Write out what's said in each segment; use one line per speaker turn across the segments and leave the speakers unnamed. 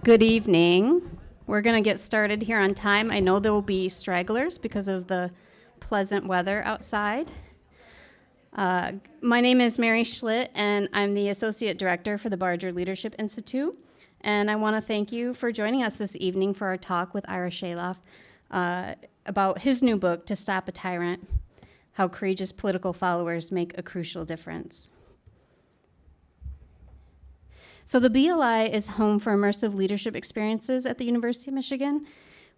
Good evening. We're going to get started here on time. I know there will be stragglers because of the pleasant weather outside. My name is Mary Schlitt, and I'm the Associate Director for the Barger Leadership Institute. And I want to thank you for joining us this evening for our talk with Ira Chaleff about his new book, To Stop a Tyrant, How Courageous Political Followers Make a Crucial Difference. So the BLI is home for immersive leadership experiences at the University of Michigan.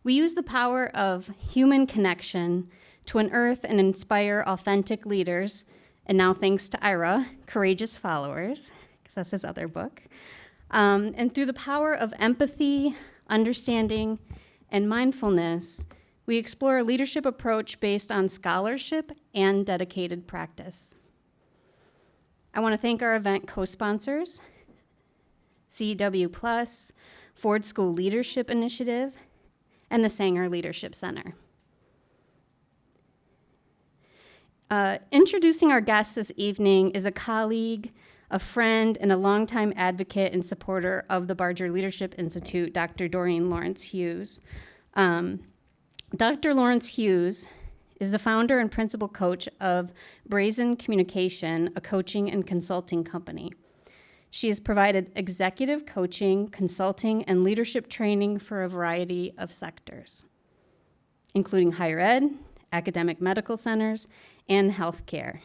We use the power of human connection to unearth and inspire authentic leaders, and now thanks to Ira, courageous followers, because that's his other book. And through the power of empathy, understanding, and mindfulness, we explore a leadership approach based on scholarship and dedicated practice. I want to thank our event co-sponsors, CW+, Ford School Leadership Initiative, and the Sanger Leadership Center. Introducing our guest this evening is a colleague, a friend, and a longtime advocate and supporter of the Barger Leadership Institute, Dr. Doreen Lawrence Hughes. Dr. Lawrence Hughes is the founder and principal coach of Brazen Communication, a coaching and consulting company. She has provided executive coaching, consulting, and leadership training for a variety of sectors, including higher ed, academic medical centers, and healthcare.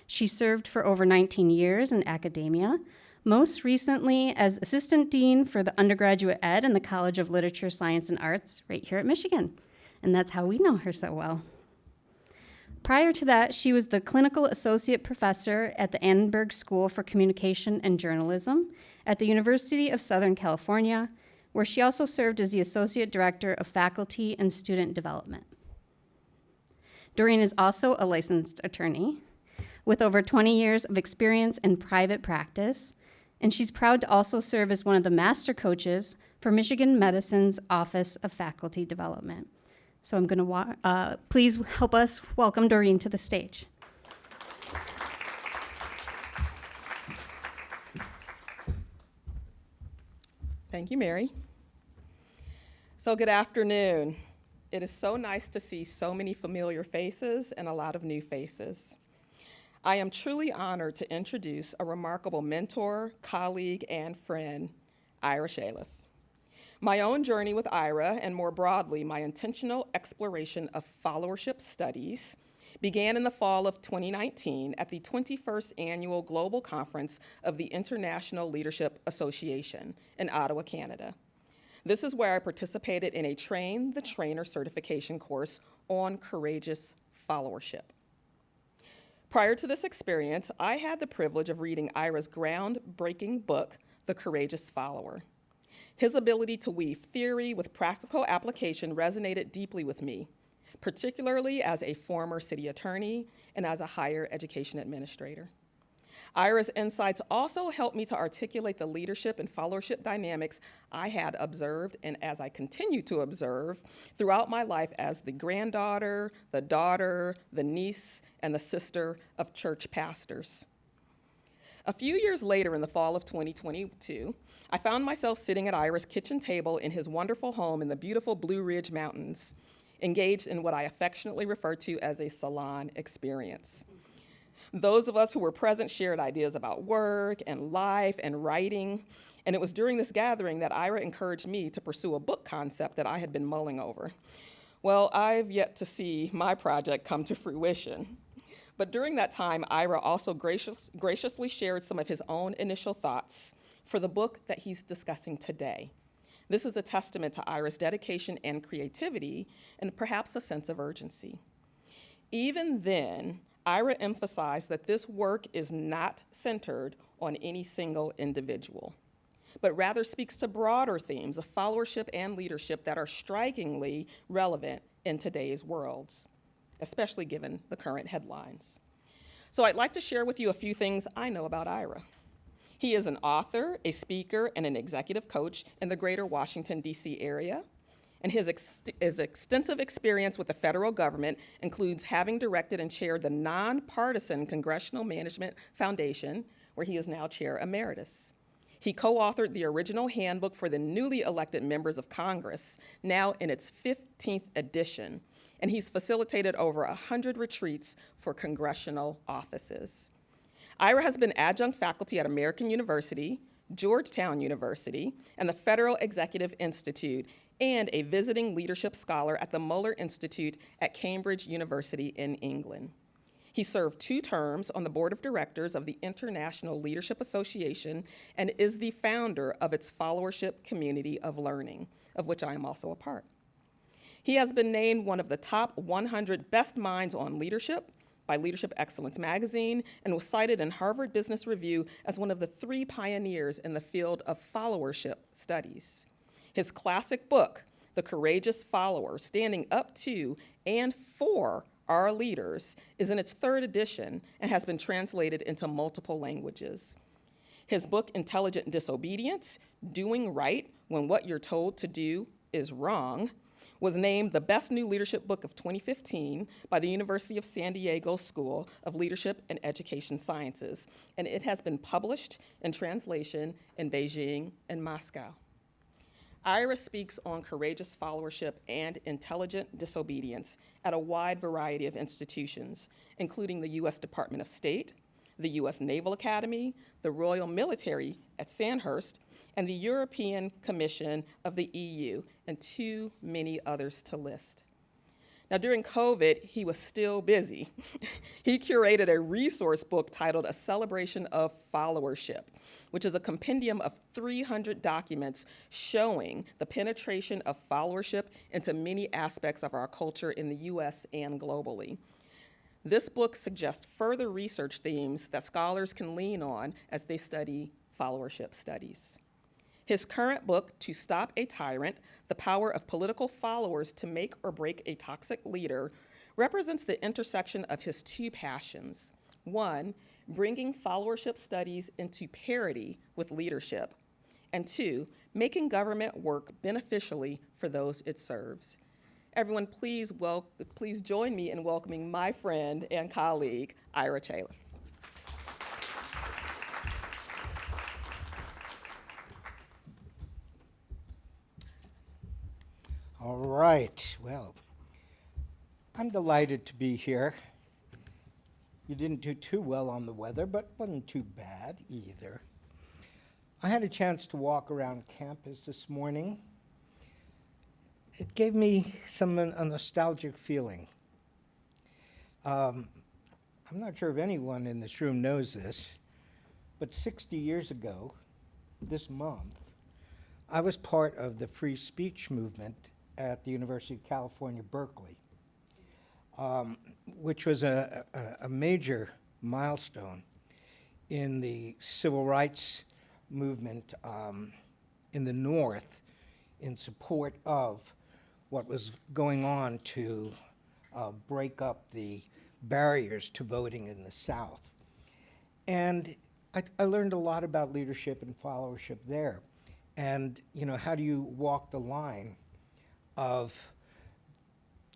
She served for over 19 years in academia, most recently as assistant dean for the undergraduate ed in the College of Literature, Science, and Arts right here at Michigan. And that's how we know her so well. Prior to that, she was the clinical associate professor at the Annenberg School for Communication and Journalism at the University of Southern California, where she also served as the associate director of faculty and student development. Doreen is also a licensed attorney with over 20 years of experience in private practice, and she's proud to also serve as one of the master coaches for Michigan Medicine's Office of Faculty Development. So I'm going to, please help us welcome Doreen to the stage.
Thank you, Mary. So good afternoon. It is so nice to see so many familiar faces and a lot of new faces. I am truly honored to introduce a remarkable mentor, colleague, and friend, Ira Chaleff. My own journey with Ira, and more broadly, my intentional exploration of followership studies, began in the fall of 2019 at the 21st Annual Global Conference of the International Leadership Association in Ottawa, Canada. This is where I participated in a Train the Trainer certification course on courageous followership. Prior to this experience, I had the privilege of reading Ira's groundbreaking book, The Courageous Follower. His ability to weave theory with practical application resonated deeply with me, particularly as a former city attorney and as a higher education administrator. Ira's insights also helped me to articulate the leadership and followership dynamics I had observed and as I continue to observe throughout my life as the granddaughter, the daughter, the niece, and the sister of church pastors. A few years later, in the fall of 2022, I found myself sitting at Ira's kitchen table in his wonderful home in the beautiful Blue Ridge Mountains, engaged in what I affectionately refer to as a salon experience. Those of us who were present shared ideas about work and life and writing, and it was during this gathering that Ira encouraged me to pursue a book concept that I had been mulling over. Well, I've yet to see my project come to fruition. But during that time, Ira also graciously shared some of his own initial thoughts for the book that he's discussing today. This is a testament to Ira's dedication and creativity, and perhaps a sense of urgency. Even then, Ira emphasized that this work is not centered on any single individual, but rather speaks to broader themes of followership and leadership that are strikingly relevant in today's worlds, especially given the current headlines. So I'd like to share with you a few things I know about Ira. He is an author, a speaker, and an executive coach in the greater Washington, D.C. area. And his extensive experience with the federal government includes having directed and chaired the non-partisan Congressional Management Foundation, where he is now chair emeritus. He co-authored the original handbook for the newly elected members of Congress, now in its 15th edition, and he's facilitated over 100 retreats for congressional offices. Ira has been adjunct faculty at American University, Georgetown University, and the Federal Executive Institute, and a visiting leadership scholar at the Muller Institute at Cambridge University in England. He served 2 terms on the board of directors of the International Leadership Association and is the founder of its Followership community of learning, of which I am also a part. He has been named one of the top 100 best minds on leadership by Leadership Excellence magazine and was cited in Harvard Business Review as one of the 3 pioneers in the field of followership studies. His classic book, The Courageous Follower, Standing Up to and For Our Leaders, is in its 3rd edition and has been translated into multiple languages. His book, Intelligent Disobedience, Doing Right When What You're Told to Do is Wrong, was named the best new leadership book of 2015 by the University of San Diego School of Leadership and Education Sciences, and it has been published in translation in Beijing and Moscow. Ira speaks on courageous followership and intelligent disobedience at a wide variety of institutions, including the U.S. Department of State, the U.S. Naval Academy, the Royal Military at Sandhurst, and the European Commission of the EU, and too many others to list. Now, during COVID, he was still busy. He curated a resource book titled A Celebration of Followership, which is a compendium of 300 documents showing the penetration of followership into many aspects of our culture in the US and globally. This book suggests further research themes that scholars can lean on as they study followership studies. His current book, To Stop a Tyrant, The Power of Political Followers to Make or Break a Toxic Leader, represents the intersection of his 2 passions. 1, bringing followership studies into parity with leadership, and 2, making government work beneficially for those it serves. Everyone, please join me in welcoming my friend and colleague, Ira Chaleff.
All right, well, I'm delighted to be here. You didn't do too well on the weather, but wasn't too bad either. I had a chance to walk around campus this morning. It gave me a nostalgic feeling. I'm not sure if anyone in this room knows this, but 60 years ago, this month, I was part of the free speech movement at the University of California, Berkeley, which was a major milestone in the civil rights movement in the North in support of what was going on to break up the barriers to voting in the South. And I learned a lot about leadership and followership there. And, how do you walk the line of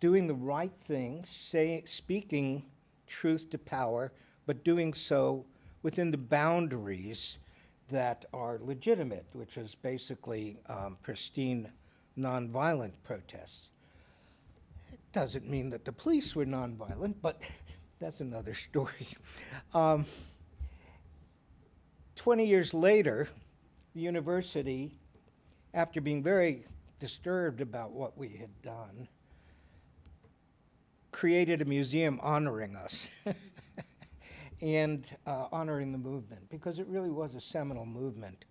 doing the right thing, speaking truth to power, but doing so within the boundaries that are legitimate, which is basically pristine, nonviolent protests. It doesn't mean that the police were nonviolent, but that's another story. 20 years later, the university, after being very disturbed about what we had done, created a museum honoring us and honoring the movement, because it really was a seminal movement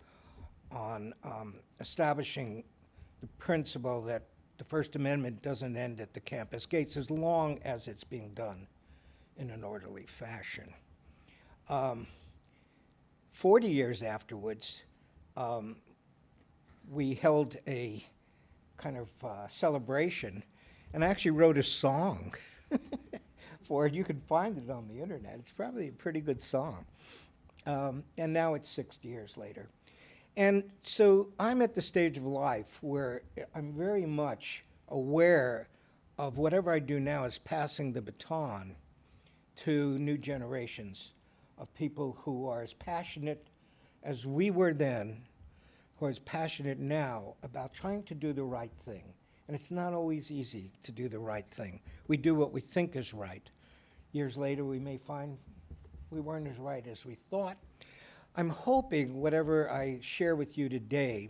on establishing the principle that the First Amendment doesn't end at the campus gates as long as it's being done in an orderly fashion. 40 years afterwards, we held a kind of celebration, and I actually wrote a song for it. You can find it on the internet. It's probably a pretty good song. And now it's 60 years later. And so I'm at the stage of life where I'm very much aware of whatever I do now is passing the baton to new generations of people who are as passionate as we were then, who are as passionate now about trying to do the right thing. And it's not always easy to do the right thing. We do what we think is right. Years later, we may find we weren't as right as we thought. I'm hoping whatever I share with you today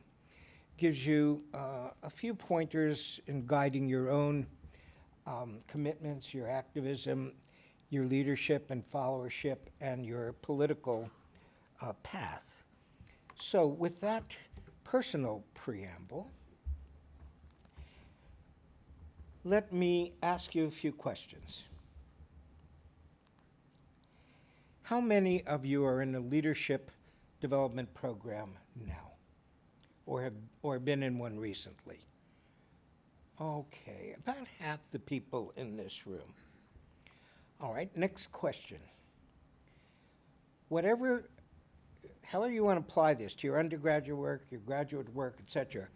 gives you a few pointers in guiding your own commitments, your activism, your leadership and followership, and your political path. So with that personal preamble, let me ask you a few questions. How many of you are in a leadership development program now, or have been in one recently? Okay, about half the people in this room. All right, next question. However you want to apply this to your undergraduate work, your graduate work, etc.,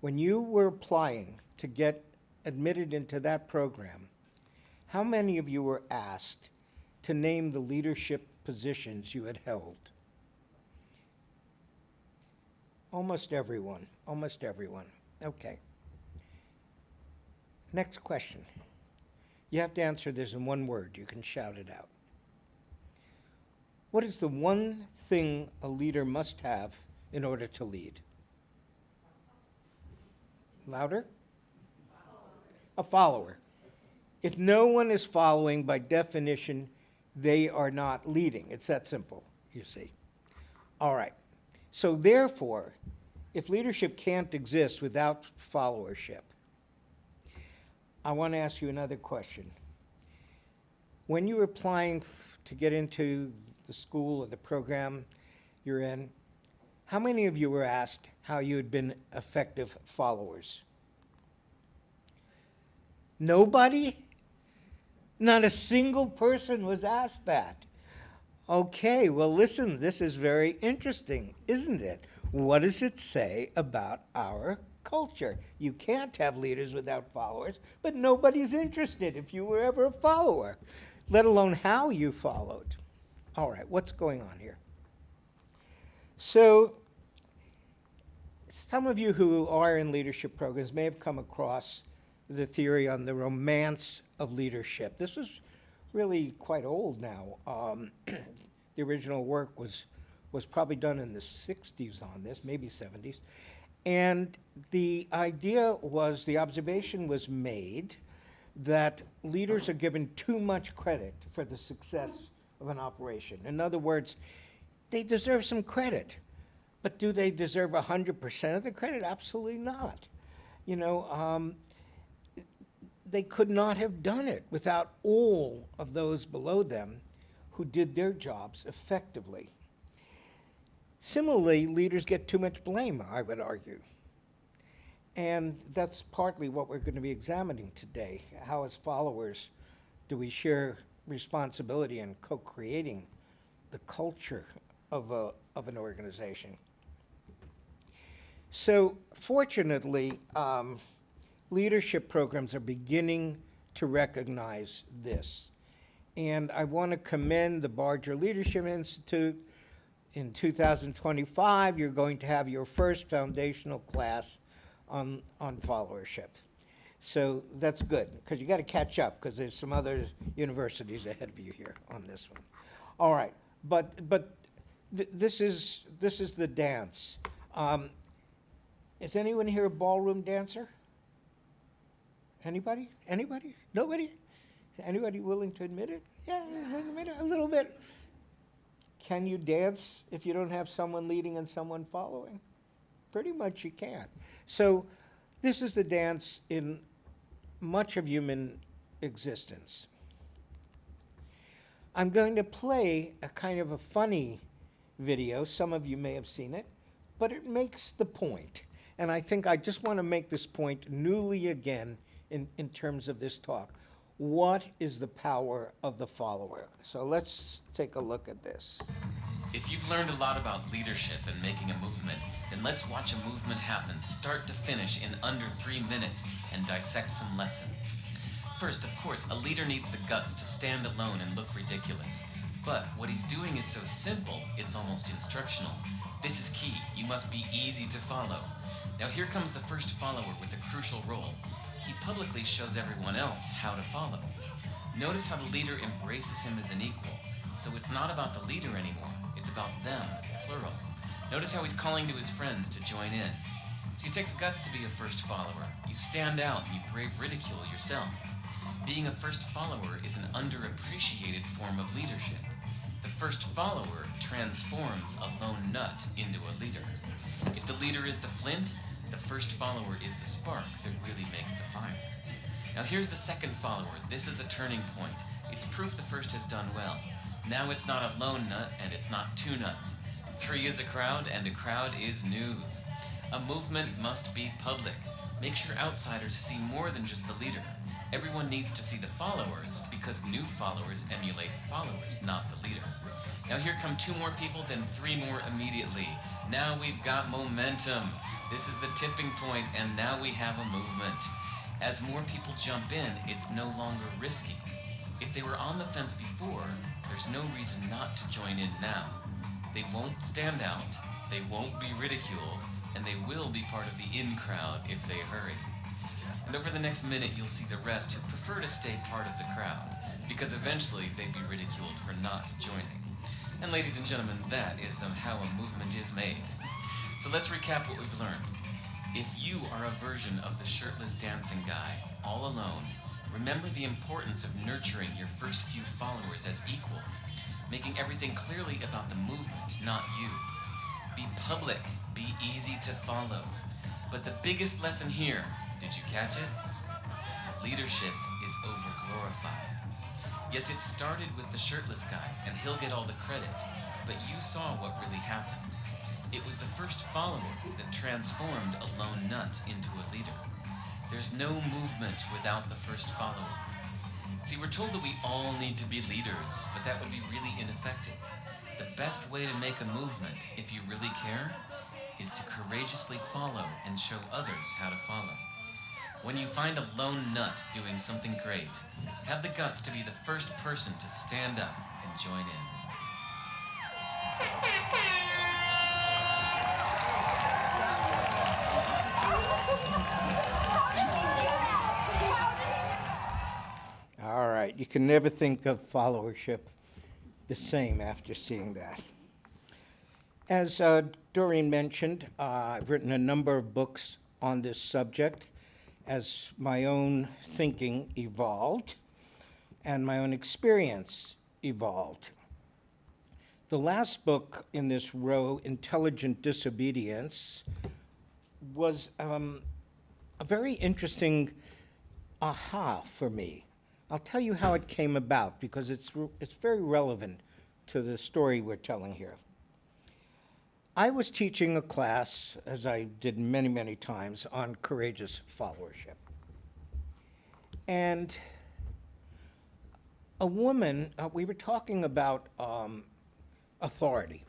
when you were applying to get admitted into that program, how many of you were asked to name the leadership positions you had held? Almost everyone, almost everyone. Okay. Next question. You have to answer this in one word. You can shout it out. What is the one thing a leader must have in order to lead? Louder? A follower. If no one is following, by definition, they are not leading. It's that simple, you see. All right. So therefore, if leadership can't exist without followership, I want to ask you another question. When you were applying to get into the school or the program you're in, how many of you were asked how you had been effective followers? Nobody? Not a single person was asked that. Okay, well listen, this is very interesting, isn't it? What does it say about our culture? You can't have leaders without followers, but nobody's interested if you were ever a follower, let alone how you followed. All right, what's going on here? So, some of you who are in leadership programs may have come across the theory on the romance of leadership. This was really quite old now. The original work was probably done in the 60s on this, maybe 70s. And the idea was, the observation was made that leaders are given too much credit for the success of an operation. In other words, they deserve some credit. But do they deserve 100% of the credit? Absolutely not. You know, they could not have done it without all of those below them who did their jobs effectively. Similarly, leaders get too much blame, I would argue. And that's partly what we're going to be examining today. How, as followers, do we share responsibility in co-creating the culture of an organization? So, fortunately, leadership programs are beginning to recognize this. And I want to commend the Barger Leadership Institute. In 2025, you're going to have your first foundational class on followership. So that's good, because you got to catch up, because there's some other universities ahead of you here on this one. All right, but this is the dance. Is anyone here a ballroom dancer? Anybody? Anybody? Nobody? Is anybody willing to admit it? Yeah, a little bit. Can you dance if you don't have someone leading and someone following? Pretty much you can. So this is the dance in much of human existence. I'm going to play a kind of a funny video. Some of you may have seen it, but it makes the point. And I think I just want to make this point newly again in terms of this talk. What is the power of the follower? So let's take a look at this.
If you've learned a lot about leadership and making a movement, then let's watch a movement happen start to finish in under 3 minutes and dissect some lessons. First, of course, a leader needs the guts to stand alone and look ridiculous. But what he's doing is so simple, it's almost instructional. This is key. You must be easy to follow. Now here comes the first follower with a crucial role. He publicly shows everyone else how to follow. Notice how the leader embraces him as an equal. So it's not about the leader anymore. It's about them, plural. Notice how he's calling to his friends to join in. So it takes guts to be a first follower. You stand out and you brave ridicule yourself. Being a first follower is an underappreciated form of leadership. The first follower transforms a lone nut into a leader. If the leader is the flint, the first follower is the spark that really makes the fire. Now here's the second follower. This is a turning point. It's proof the first has done well. Now it's not a lone nut and it's not two nuts. 3 is a crowd and a crowd is news. A movement must be public. Make sure outsiders see more than just the leader. Everyone needs to see the followers because new followers emulate followers, not the leader. Now here come 2 more people, then 3 more immediately. Now we've got momentum. This is the tipping point, and now we have a movement. As more people jump in, it's no longer risky. If they were on the fence before, there's no reason not to join in now. They won't stand out, they won't be ridiculed, and they will be part of the in crowd if they hurry. And over the next minute, you'll see the rest who prefer to stay part of the crowd, because eventually they'd be ridiculed for not joining. And ladies and gentlemen, that is how a movement is made. So let's recap what we've learned. If you are a version of the shirtless dancing guy, all alone, remember the importance of nurturing your first few followers as equals, making everything clearly about the movement, not you. Be public, be easy to follow. But the biggest lesson here, did you catch it? Leadership is overglorified. Yes, it started with the shirtless guy, and he'll get all the credit, but you saw what really happened. It was the first follower that transformed a lone nut into a leader. There's no movement without the first follower. See, we're told that we all need to be leaders, but that would be really ineffective. The best way to make a movement, if you really care, is to courageously follow and show others how to follow. When you find a lone nut doing something great, have the guts to be the first person to stand up and join in.
All right, you can never think of followership the same after seeing that. As Doreen mentioned, I've written a number of books on this subject as my own thinking evolved and my own experience evolved. The last book in this row, Intelligent Disobedience, was a very interesting aha for me. I'll tell you how it came about because it's very relevant to the story we're telling here. I was teaching a class, as I did many, many times, on courageous followership. And a woman, we were talking about authority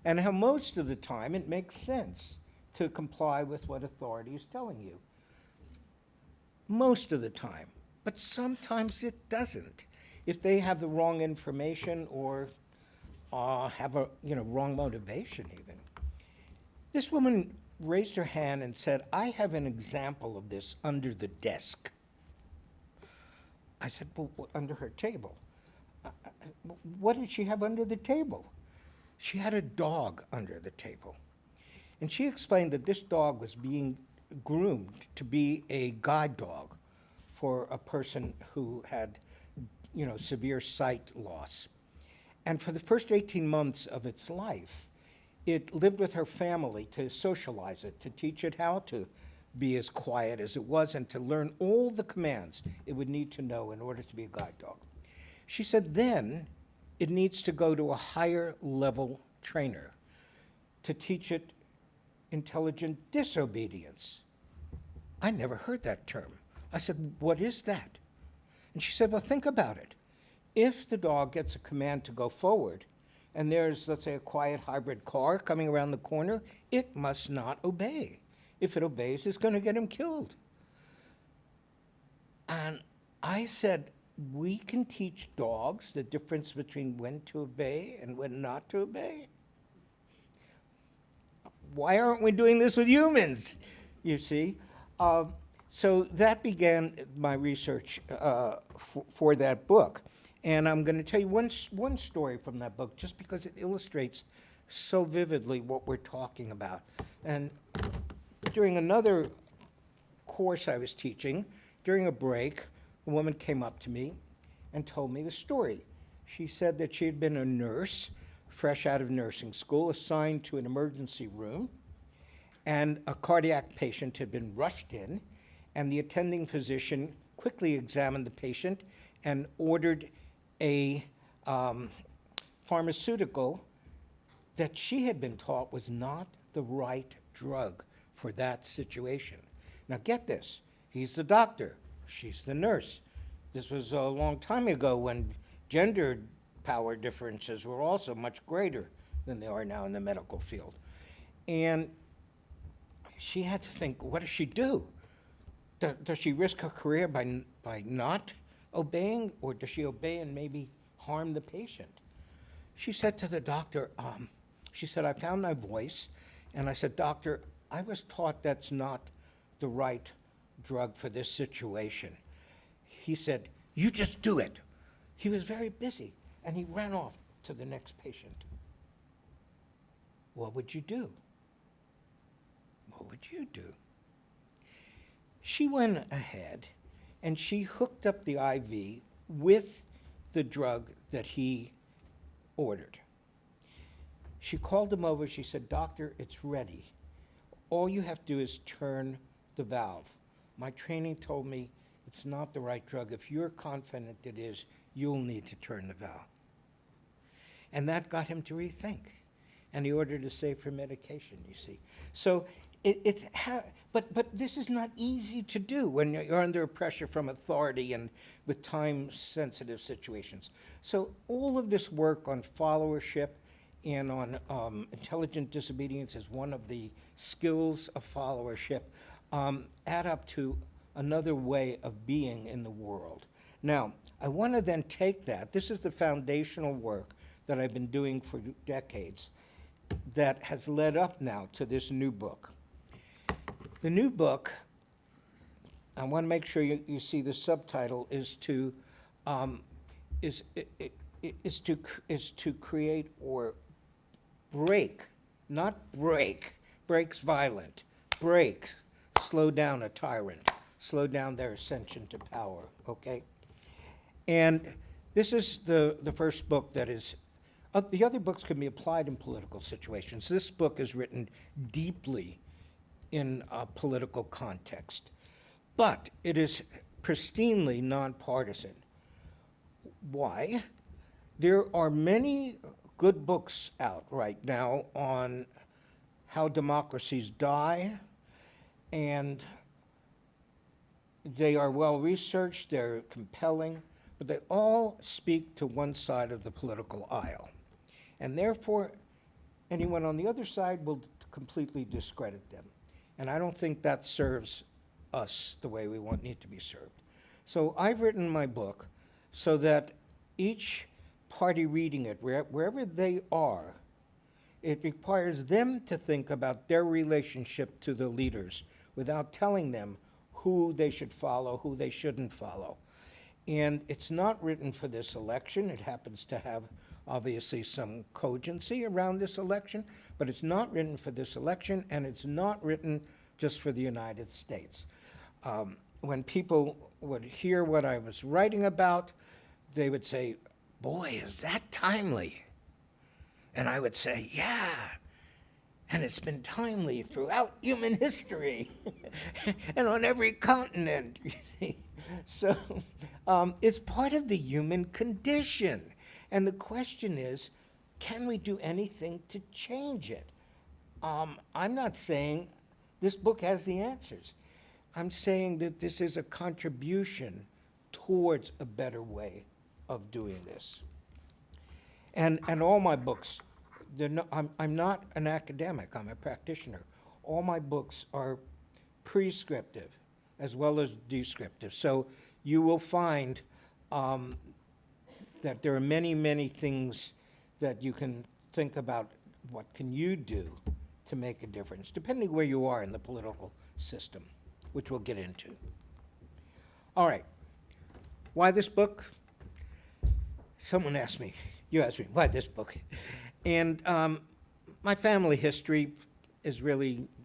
and how most of the time it makes sense to comply with what authority is telling you. Most of the time. But sometimes it doesn't. If they have the wrong information or have a wrong motivation even. This woman raised her hand and said, I have an example of this under the desk. I said, well, under her table? What did she have under the table? She had a dog under the table. And she explained that this dog was being groomed to be a guide dog for a person who had, severe sight loss. And for the first 18 months of its life, it lived with her family to socialize it, to teach it how to be as quiet as it was, and to learn all the commands it would need to know in order to be a guide dog. She said then it needs to go to a higher level trainer to teach it intelligent disobedience. I never heard that term. I said, what is that? And she said, well, think about it. If the dog gets a command to go forward, and there's, let's say, a quiet hybrid car coming around the corner, it must not obey. If it obeys, it's going to get him killed. And I said, we can teach dogs the difference between when to obey and when not to obey. why aren't we doing this with humans? You see? So that began my research for that book. And I'm going to tell you one story from that book, just because it illustrates so vividly what we're talking about. And during another course I was teaching, during a break, a woman came up to me and told me the story. She said that she had been a nurse, fresh out of nursing school, assigned to an emergency room, and a cardiac patient had been rushed in, and the attending physician quickly examined the patient and ordered a pharmaceutical that she had been taught was not the right drug for that situation. Now get this, he's the doctor, she's the nurse. This was a long time ago when gender power differences were also much greater than they are now in the medical field. And she had to think, what does she do? Does she risk her career by not obeying, or does she obey and maybe harm the patient? She said to the doctor, she said, I found my voice, and I said, doctor, I was taught that's not the right drug for this situation. He said, you just do it. He was very busy, and he ran off to the next patient. What would you do? What would you do? She went ahead, and she hooked up the IV with the drug that he ordered. She called him over. She said, doctor, it's ready. All you have to do is turn the valve. My training told me it's not the right drug. If you're confident it is, you'll need to turn the valve. And that got him to rethink. And he ordered a safer medication, you see. So but this is not easy to do when you're under pressure from authority and with time-sensitive situations. So all of this work on followership and on intelligent disobedience is one of the skills of followership, add up to another way of being in the world. Now, I want to then take that. This is the foundational work that I've been doing for decades that has led up now to this new book. The new book, I want to make sure you see the subtitle, is to create or break, not break. Break's violent. Break, slow down a tyrant, slow down their ascension to power. Okay, and this is the first book that is. The other books can be applied in political situations. This book is written deeply in a political context, but it is pristinely nonpartisan. Why? There are many good books out right now on how democracies die, and they are well researched, they're compelling, but they all speak to one side of the political aisle. And therefore, anyone on the other side will completely discredit them. And I don't think that serves us the way we need to be served. So I've written my book so that each party reading it, wherever they are, it requires them to think about their relationship to the leaders without telling them who they should follow, who they shouldn't follow. And it's not written for this election. It happens to have obviously some cogency around this election, but it's not written for this election, and it's not written just for the United States. When people would hear what I was writing about, they would say, boy, is that timely? And I would say, yeah, and it's been timely throughout human history and on every continent, you see. So it's part of the human condition. And the question is, can we do anything to change it? I'm not saying this book has the answers. I'm saying that this is a contribution towards a better way of doing this. And all my books, I'm not an academic, I'm a practitioner. All my books are prescriptive as well as descriptive. So you will find that there are many, many things that you can think about. What can you do to make a difference, depending where you are in the political system, which we'll get into. All right. Why this book? Someone asked me, you asked me, why this book? And my family history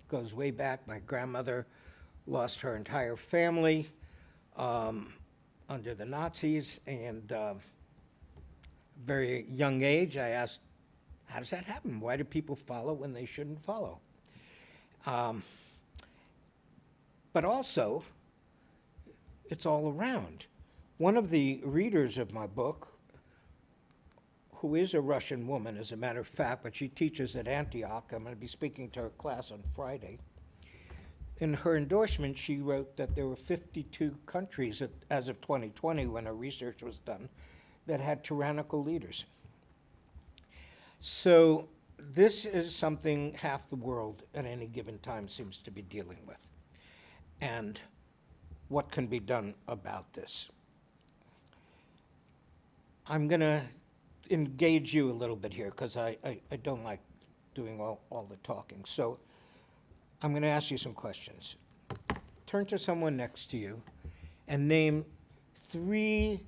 goes way back. My grandmother lost her entire family under the Nazis, and very young age, I asked, how does that happen? Why do people follow when they shouldn't follow? But also, it's all around. One of the readers of my book, who is a Russian woman, as a matter of fact, but she teaches at Antioch. I'm going to be speaking to her class on Friday. In her endorsement, she wrote that there were 52 countries as of 2020, when her research was done, that had tyrannical leaders. So this is something half the world at any given time seems to be dealing with. And what can be done about this? I'm going to engage you a little bit here, because I don't like doing all the talking. So I'm going to ask you some questions. Turn to someone next to you and name 3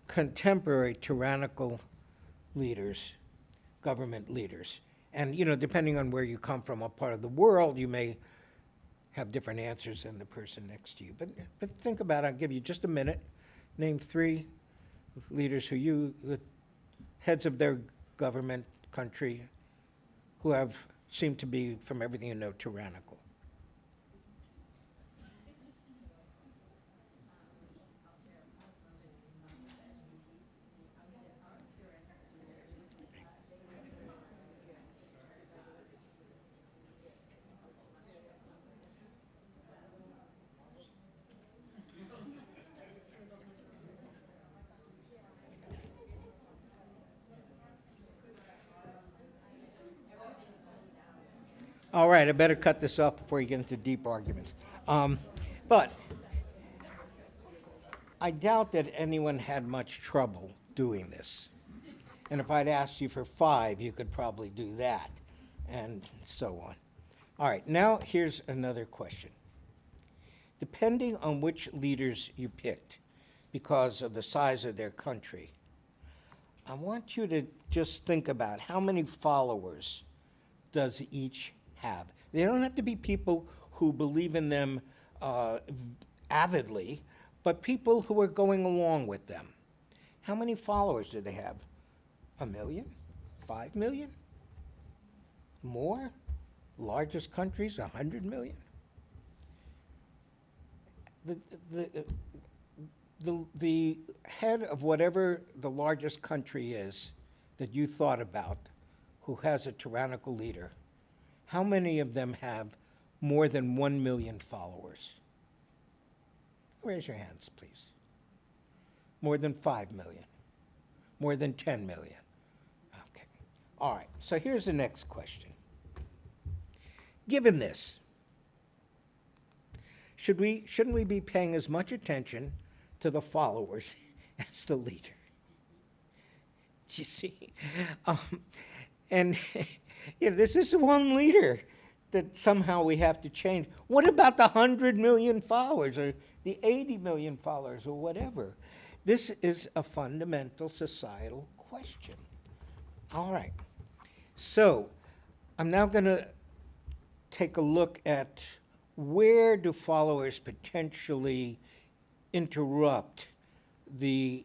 contemporary tyrannical leaders, government leaders. And, you know, depending on where you come from, what part of the world, you may have different answers than the person next to you. But think about it. I'll give you just a minute. Name 3 leaders the heads of their government, country, who have seemed to be, from everything you know, tyrannical. All right, I better cut this off before you get into deep arguments. But I doubt that anyone had much trouble doing this. And if I'd asked you for 5, you could probably do that, and so on. All right, now here's another question. Depending on which leaders you picked, because of the size of their country, I want you to just think about how many followers does each have. They don't have to be people who believe in them avidly, but people who are going along with them. How many followers do they have? 1 million? 5 million? More? Largest countries, 100 million? The head of whatever the largest country is that you thought about, who has a tyrannical leader, how many of them have more than 1 million followers? Raise your hands, please. More than 5 million? More than 10 million? Okay. All right, so here's the next question. Given this, shouldn't we be paying as much attention to the followers as the leader? You see? And you know, this is one leader that somehow we have to change. What about the 100 million followers or the 80 million followers or whatever? This is a fundamental societal question. All right. So I'm now going to take a look at where do followers potentially interrupt the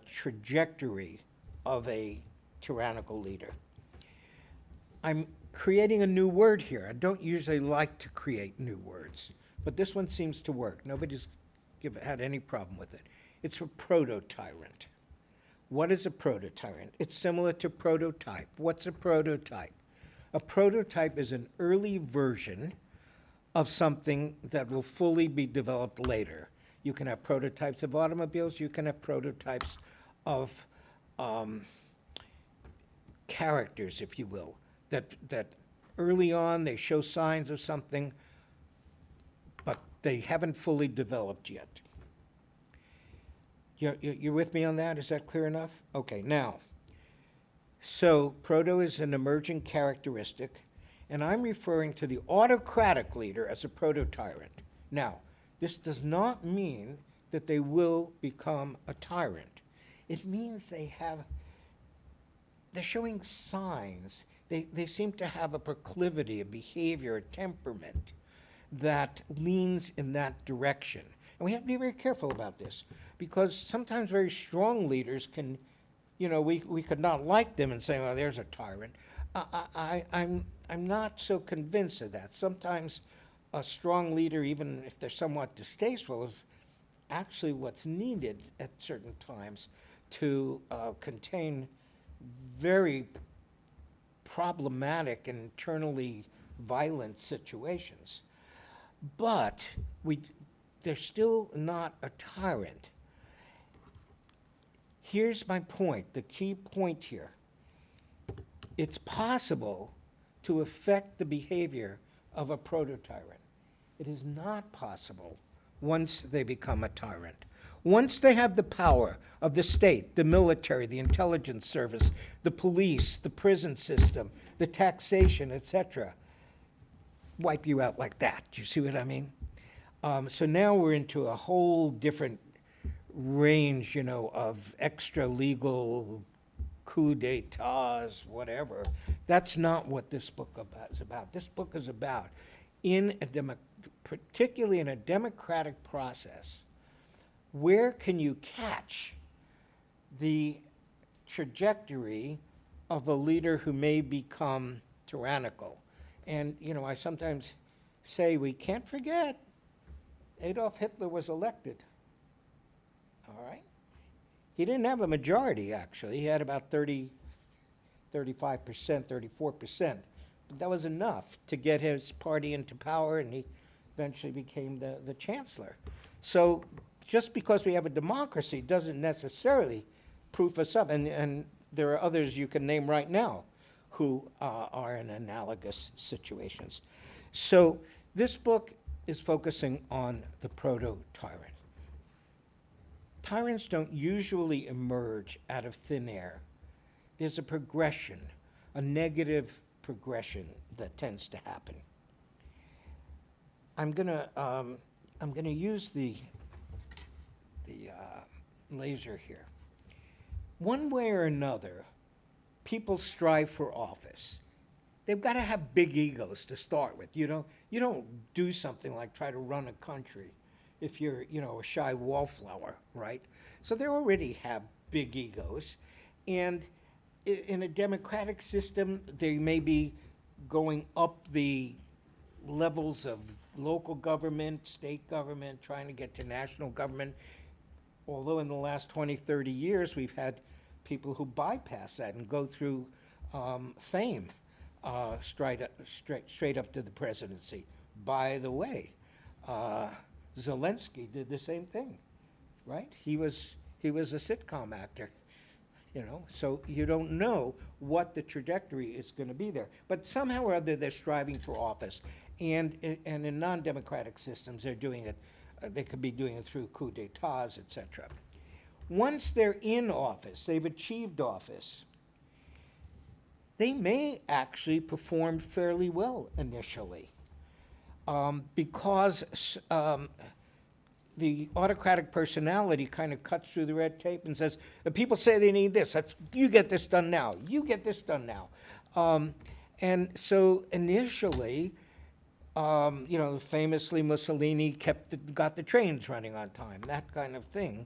trajectory of a tyrannical leader. I'm creating a new word here. I don't usually like to create new words, but this one seems to work. Nobody's had any problem with it. It's a proto-tyrant. What is a proto-tyrant? It's similar to prototype. What's a prototype? A prototype is an early version of something that will fully be developed later. You can have prototypes of automobiles. You can have prototypes of characters, if you will, that early on they show signs of something, but they haven't fully developed yet. You're with me on that? Is that clear enough? Okay, now, So proto is an emerging characteristic, and I'm referring to the autocratic leader as a proto-tyrant. Now, this does not mean that they will become a tyrant. It means they're showing signs. They seem to have a proclivity, a behavior, a temperament that leans in that direction. And we have to be very careful about this, because sometimes very strong leaders can, we could not like them and say, well, there's a tyrant. I'm not so convinced of that. Sometimes a strong leader, even if they're somewhat distasteful, is actually what's needed at certain times to contain very problematic and internally violent situations. But they're still not a tyrant. Here's my point, the key point here. It's possible to affect the behavior of a proto-tyrant. It is not possible once they become a tyrant. Once they have the power of the state, the military, the intelligence service, the police, the prison system, the taxation, etc., wipe you out like that. Do you see what I mean? So now we're into a whole different range, of extra-legal coup d'etats, whatever. That's not what this book is about. This book is about, particularly in a democratic process, where can you catch the trajectory of a leader who may become tyrannical? And, I sometimes say we can't forget Adolf Hitler was elected. All right? He didn't have a majority, actually. He had about 35%, 34%. But that was enough to get his party into power, and he eventually became the chancellor. So just because we have a democracy doesn't necessarily proof us up. And there are others you can name right now who are in analogous situations. So this book is focusing on the proto-tyrant. Tyrants don't usually emerge out of thin air. There's a progression, a negative progression that tends to happen. I'm gonna use the laser here. One way or another, people strive for office. They've got to have big egos to start with. You don't do something like try to run a country if you're, a shy wallflower, right? So they already have big egos. And in a democratic system, they may be going up the levels of local government, state government, trying to get to national government. Although in the last 20, 30 years, we've had people who bypass that and go through fame straight up to the presidency. By the way, Zelensky did the same thing, right? He was a sitcom actor, so you don't know what the trajectory is going to be there. But somehow or other, they're striving for office. And in non-democratic systems, they're doing it, they could be doing it through coup d'etats, etc. Once they're in office, they've achieved office, they may actually perform fairly well initially, because the autocratic personality kind of cuts through the red tape and says, people say they need this, you get this done now, you get this done now. And so initially, famously Mussolini got the trains running on time, that kind of thing.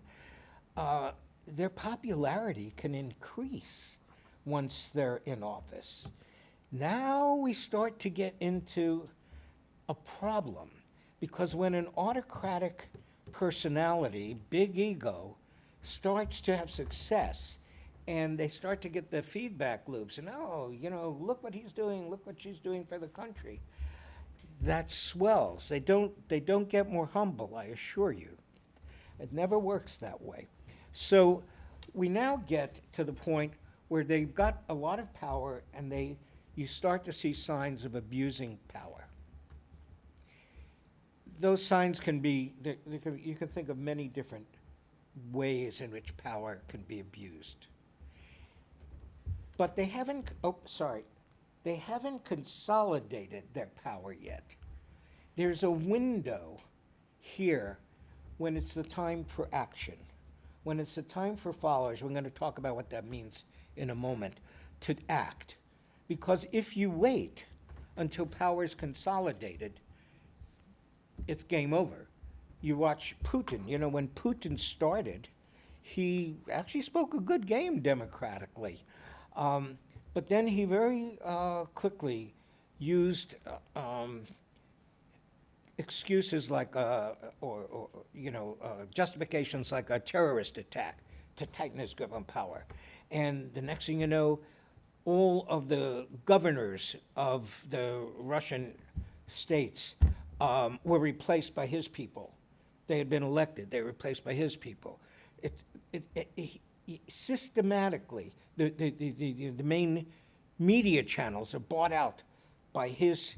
Their popularity can increase once they're in office. Now we start to get into a problem, because when an autocratic personality, big ego, starts to have success, and they start to get the feedback loops, and look what he's doing, look what she's doing for the country, that swells. They don't get more humble, I assure you. It never works that way. So we now get to the point where they've got a lot of power, and you start to see signs of abusing power. Those signs can be, you can think of many different ways in which power can be abused. But they haven't, they haven't consolidated their power yet. There's a window here when it's the time for action, when it's the time for followers. We're going to talk about what that means in a moment, to act. Because if you wait until power is consolidated, it's game over. You watch Putin. You know, when Putin started, he actually spoke a good game democratically. But then he very quickly used excuses like, justifications like a terrorist attack to tighten his grip on power. And the next thing you know, all of the governors of the Russian states were replaced by his people. They had been elected, they were replaced by his people. Systematically, the main media channels are bought out by his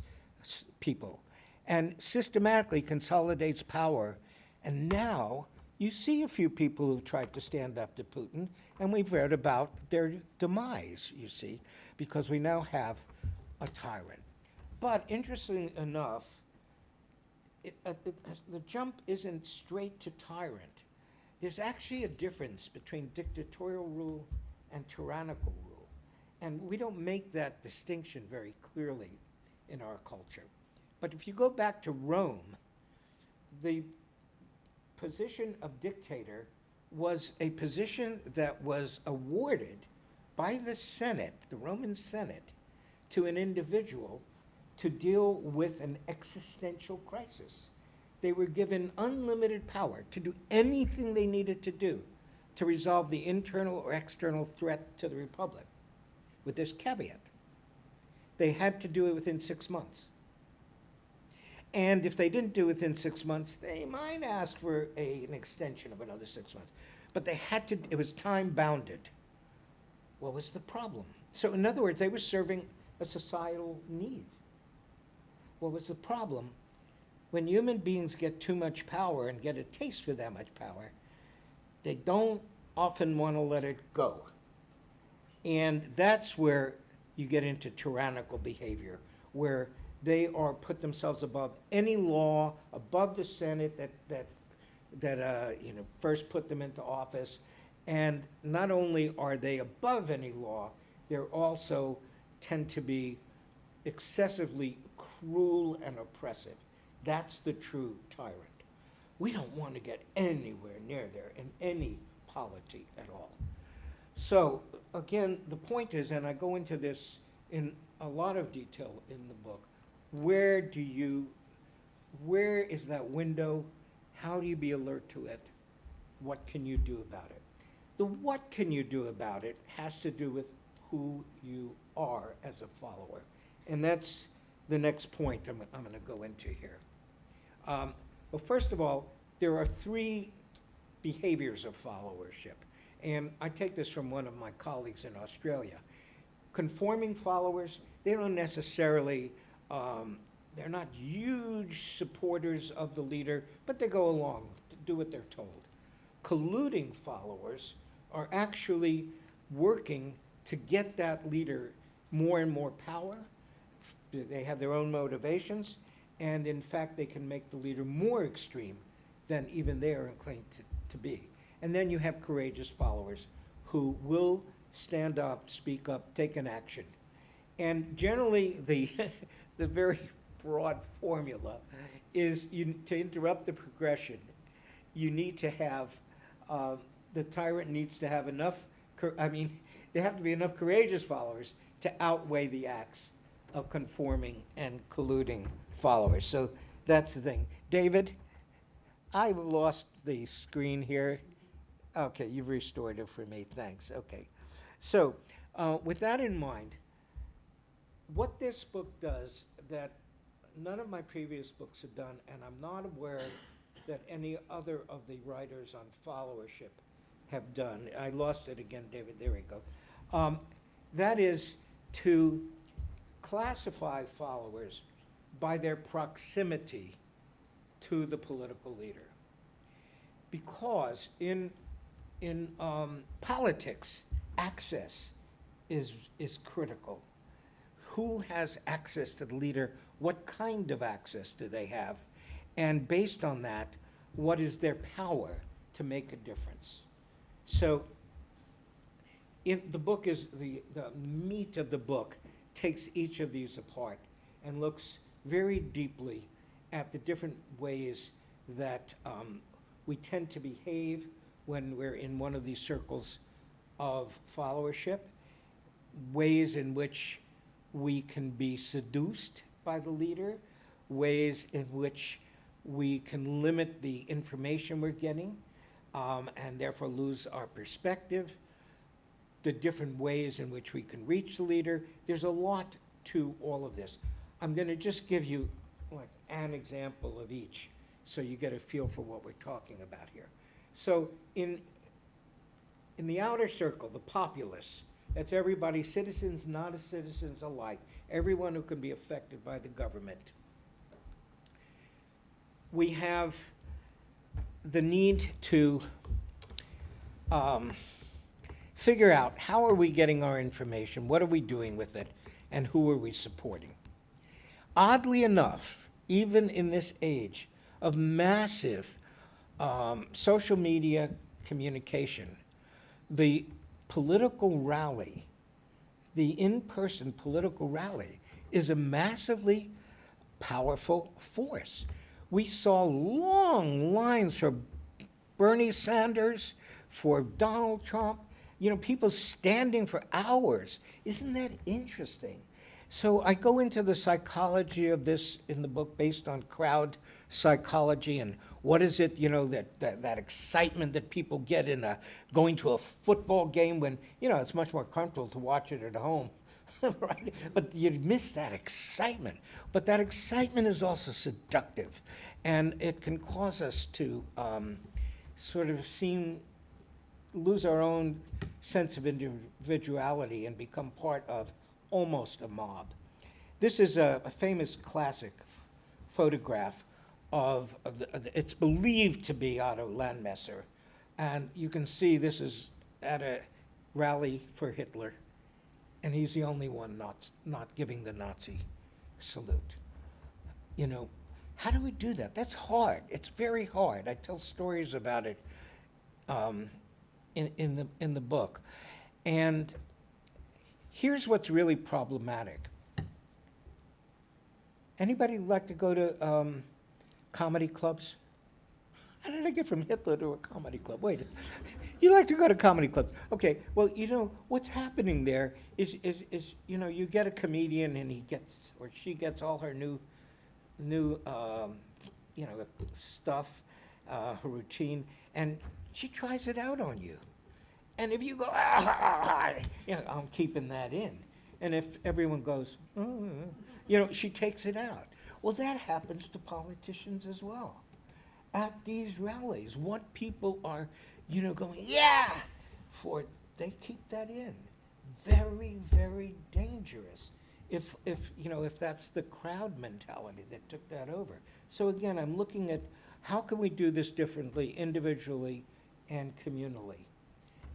people and systematically consolidates power. And now you see a few people who've tried to stand up to Putin, and we've read about their demise, you see, because we now have a tyrant. But interestingly enough, the jump isn't straight to tyrant. There's actually a difference between dictatorial rule and tyrannical rule. And we don't make that distinction very clearly in our culture. But if you go back to Rome, the position of dictator was a position that was awarded by the Senate, the Roman Senate, to an individual to deal with an existential crisis. They were given unlimited power to do anything they needed to do to resolve the internal or external threat to the republic, with this caveat. They had to do it within 6 months. And if they didn't do it within 6 months, they might ask for an extension of another 6 months. But they had to, it was time bounded. What was the problem? So in other words, they were serving a societal need. What was the problem? When human beings get too much power and get a taste for that much power, they don't often want to let it go. And that's where you get into tyrannical behavior, where they are put themselves above any law, above the Senate that first put them into office. And not only are they above any law, they're also tend to be excessively cruel and oppressive. That's the true tyrant. We don't want to get anywhere near there in any polity at all. So again, the point is, and I go into this in a lot of detail in the book, where is that window? How do you be alert to it? What can you do about it? The what can you do about it has to do with who you are as a follower. And that's the next point I'm going to go into here. Well, first of all, there are 3 behaviors of followership. And I take this from one of my colleagues in Australia. Conforming followers, they don't necessarily, they're not huge supporters of the leader, but they go along to do what they're told. Colluding followers are actually working to get that leader more and more power. They have their own motivations, and in fact, they can make the leader more extreme than even they are inclined to be. And then you have courageous followers who will stand up, speak up, take an action. And generally, the very broad formula is to interrupt the progression, you need to have, the tyrant needs to have enough, there have to be enough courageous followers to outweigh the acts of conforming and colluding followers. So that's the thing. David, I've lost the screen here. Okay, you've restored it for me, thanks, okay. So with that in mind, what this book does that none of my previous books have done, and I'm not aware that any other of the writers on followership have done. I lost it again, David, there we go. That is to classify followers by their proximity to the political leader. Because in politics, access is critical. Who has access to the leader? What kind of access do they have? And based on that, what is their power to make a difference? So the book is, the meat of the book takes each of these apart and looks very deeply at the different ways that we tend to behave when we're in one of these circles of followership, ways in which we can be seduced by the leader, ways in which we can limit the information we're getting, and therefore lose our perspective, the different ways in which we can reach the leader. There's a lot to all of this. I'm going to just give you like an example of each so you get a feel for what we're talking about here. So in the outer circle, the populace, that's everybody, citizens, non-citizens alike, everyone who can be affected by the government. We have the need to figure out how are we getting our information, what are we doing with it, and who are we supporting. Oddly enough, even in this age of massive social media communication, the political rally, the in-person political rally, is a massively powerful force. We saw long lines for Bernie Sanders, for Donald Trump, people standing for hours. Isn't that interesting? So I go into the psychology of this in the book based on crowd psychology and what is it, that excitement that people get in going to a football game when, it's much more comfortable to watch it at home, right? But you miss that excitement. But that excitement is also seductive, and it can cause us to sort of lose our own sense of individuality and become part of almost a mob. This is a famous classic photograph of it's believed to be Otto Landmesser. And you can see this is at a rally for Hitler. And he's the only one not giving the Nazi salute. How do we do that? That's hard. It's very hard. I tell stories about it in the book. And here's what's really problematic. Anybody like to go to comedy clubs? How did I get from Hitler to a comedy club? Wait, you like to go to comedy clubs? Okay, well, what's happening there is you get a comedian and he gets or she gets all her new stuff, her routine, and she tries it out on you. And if you go, I'm keeping that in. And if everyone goes, she takes it out. Well, that happens to politicians as well. At these rallies, what people are, going, yeah, for, they keep that in. Very, very dangerous if that's the crowd mentality that took that over. So again, I'm looking at how can we do this differently, individually and communally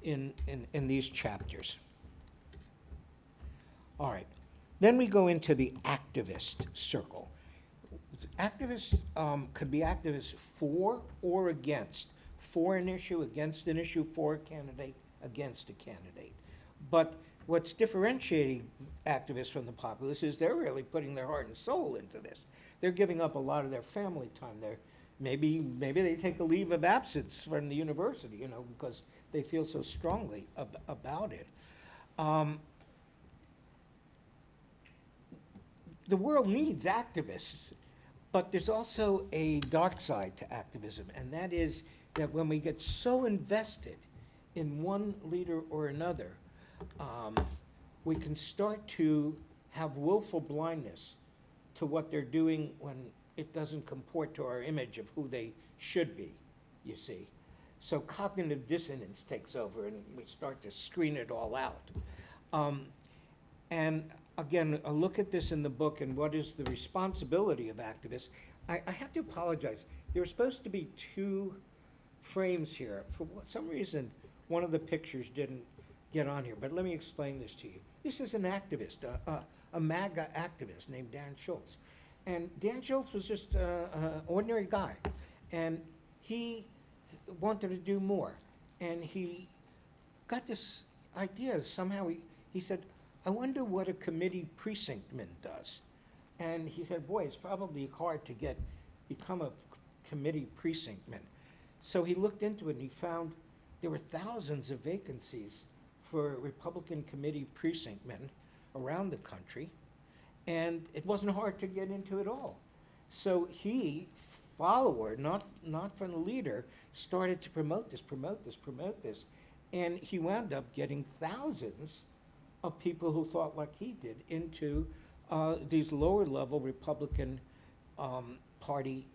in these chapters. All right, then we go into the activist circle. Activists could be activists for or against, for an issue, against an issue, for a candidate, against a candidate. But what's differentiating activists from the populace is they're really putting their heart and soul into this. They're giving up a lot of their family time. Maybe they take a leave of absence from the university, because they feel so strongly about it. The world needs activists, but there's also a dark side to activism, and that is that when we get so invested in one leader or another, we can start to have willful blindness to what they're doing when it doesn't comport to our image of who they should be, you see. So cognitive dissonance takes over and we start to screen it all out. And again, a look at this in the book and what is the responsibility of activists. I have to apologize. There were supposed to be two frames here. For some reason, one of the pictures didn't get on here, but let me explain this to you. This is an activist, a MAGA activist named Dan Schultz. And Dan Schultz was just an ordinary guy. And he wanted to do more. And he got this idea. Somehow he said, I wonder what a committee precinctman does. And he said, boy, it's probably hard to become a committee precinctman. So he looked into it and he found there were thousands of vacancies for Republican committee precinctmen around the country. And it wasn't hard to get into at all. So he, follower, not from the leader, started to promote this. And he wound up getting thousands of people who thought like he did into these lower level Republican Party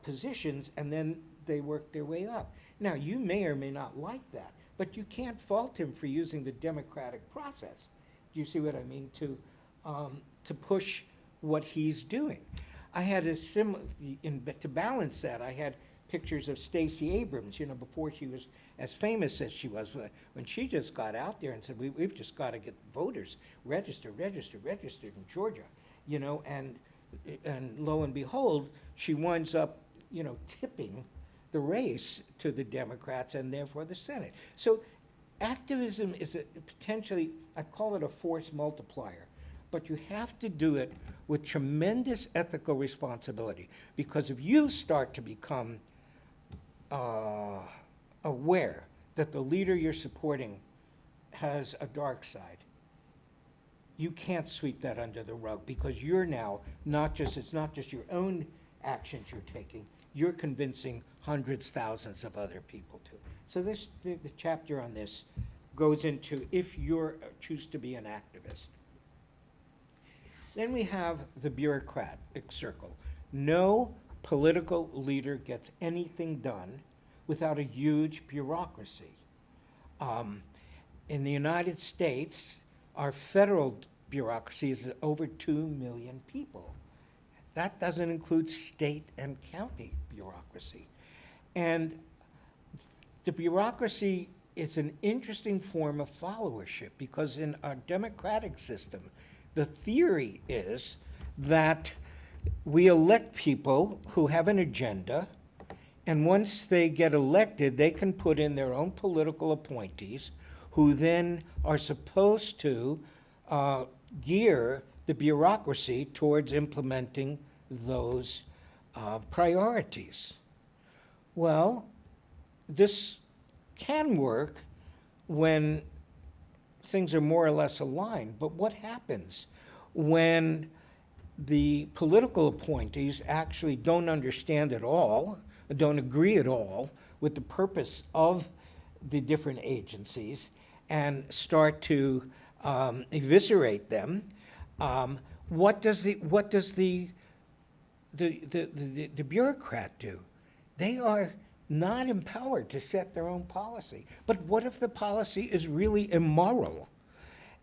positions, and then they worked their way up. Now, you may or may not like that, but you can't fault him for using the democratic process. Do you see what I mean? To push what he's doing. I had a similar, to balance that, I had pictures of Stacey Abrams, before she was as famous as she was, when she just got out there and said, we've just got to get voters registered in Georgia, and lo and behold, she winds up, tipping the race to the Democrats and therefore the Senate. So activism is potentially, I call it a force multiplier, but you have to do it with tremendous ethical responsibility, because if you start to become aware that the leader you're supporting has a dark side, you can't sweep that under the rug, because you're now it's not just your own actions you're taking, you're convincing hundreds, thousands of other people too. So the chapter on this goes into if you choose to be an activist. Then we have the bureaucratic circle. No political leader gets anything done without a huge bureaucracy. In the United States, our federal bureaucracy is over 2 million people. That doesn't include state and county bureaucracy. And the bureaucracy is an interesting form of followership, because in our democratic system, the theory is that we elect people who have an agenda, and once they get elected, they can put in their own political appointees who then are supposed to gear the bureaucracy towards implementing those priorities. Well, this can work when things are more or less aligned, but what happens when the political appointees actually don't understand at all, don't agree at all with the purpose of the different agencies and start to eviscerate them? What does the bureaucrat do? They are not empowered to set their own policy. But what if the policy is really immoral?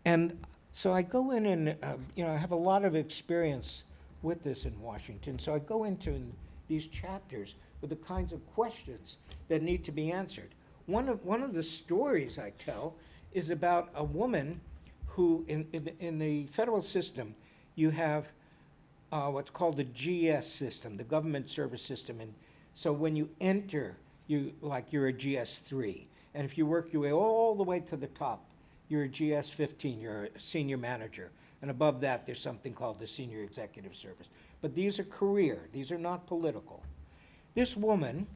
And so I go in and, I have a lot of experience with this in Washington. So I go into these chapters with the kinds of questions that need to be answered. One of the stories I tell is about a woman who, in the federal system, you have what's called the GS system, the government service system. And so when you enter, you're a GS3. And if you work your way all the way to the top, you're a GS15, you're a senior manager. And above that, there's something called the senior executive service. But these are career, these are not political. This woman,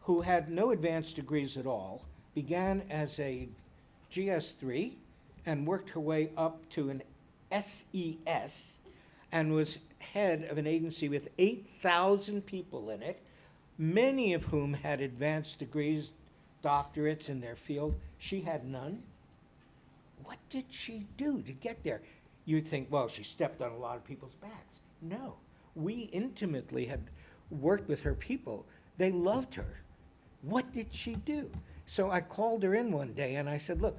who had no advanced degrees at all, began as a GS3 and worked her way up to an SES and was head of an agency with 8,000 people in it, many of whom had advanced degrees, doctorates in their field. She had none. What did she do to get there? You'd think, well, she stepped on a lot of people's backs. No, we intimately had worked with her people. They loved her. What did she do? So I called her in one day and I said, look,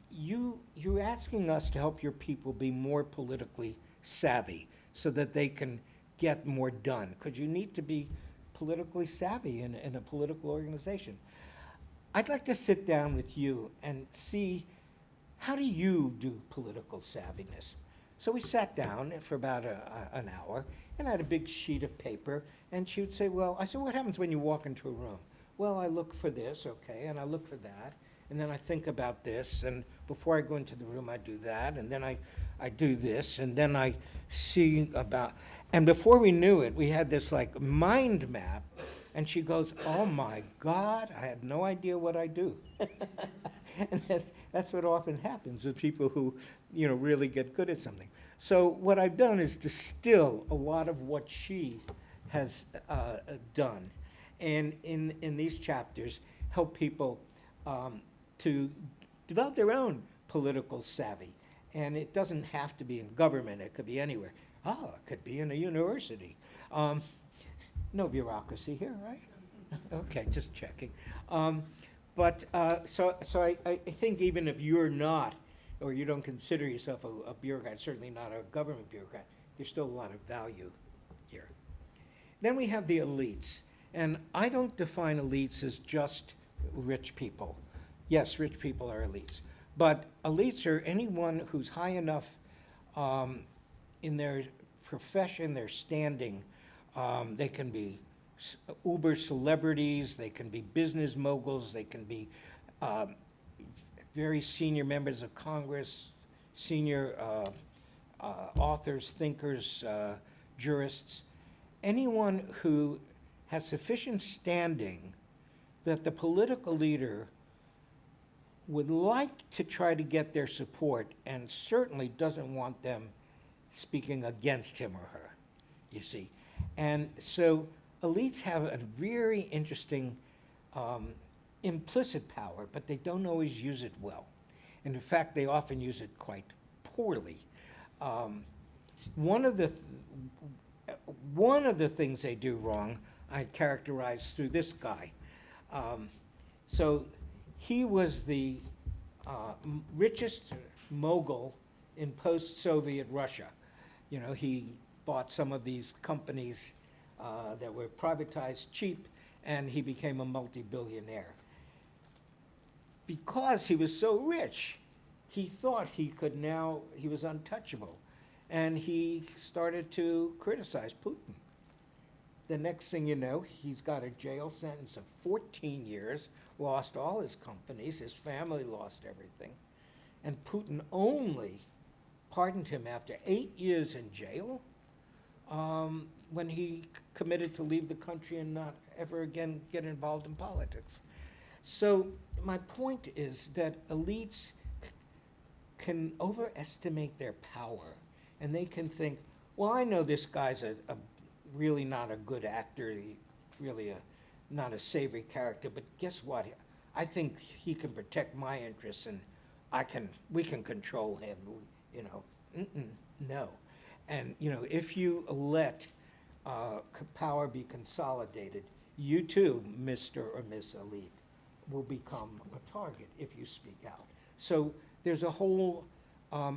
you're asking us to help your people be more politically savvy so that they can get more done, because you need to be politically savvy in a political organization. I'd like to sit down with you and see how do you do political savviness? So we sat down for about an hour, and I had a big sheet of paper, and she would say, well, I said, what happens when you walk into a room? Well, I look for this, okay, and I look for that, and then I think about this, and before I go into the room, I do that, and then I do this, and then I see about, and before we knew it, we had this like mind map, and she goes, oh my God, I had no idea what I do. And that's what often happens with people who, really get good at something. So what I've done is distill a lot of what she has done, and in these chapters, help people to develop their own political savvy. And it doesn't have to be in government, it could be anywhere. Oh, it could be in a university. No bureaucracy here, right? Okay, just checking. So I think even if you're not, or you don't consider yourself a bureaucrat, certainly not a government bureaucrat, there's still a lot of value here. Then we have the elites. And I don't define elites as just rich people. Yes, rich people are elites. But elites are anyone who's high enough in their profession, their standing. They can be uber celebrities, they can be business moguls, they can be very senior members of Congress, senior authors, thinkers, jurists. Anyone who has sufficient standing that the political leader would like to try to get their support and certainly doesn't want them speaking against him or her, you see. And so elites have a very interesting implicit power, but they don't always use it well. And in fact, they often use it quite poorly. One of the things they do wrong, I characterize through this guy. So he was the richest mogul in post-Soviet Russia. He bought some of these companies that were privatized cheap, and he became a multi-billionaire. Because he was so rich, he thought he was untouchable, and he started to criticize Putin. The next thing you know, he's got a jail sentence of 14 years, lost all his companies, his family lost everything, and Putin only pardoned him after 8 years in jail, when he committed to leave the country and not ever again get involved in politics. So my point is that elites can overestimate their power, and they can think, well, I know this guy's a really not a good actor, really not a savory character, but guess what? I think he can protect my interests, and we can control him, no. And, if you let power be consolidated, you too, Mr. or Miss Elite, will become a target if you speak out. So there's a whole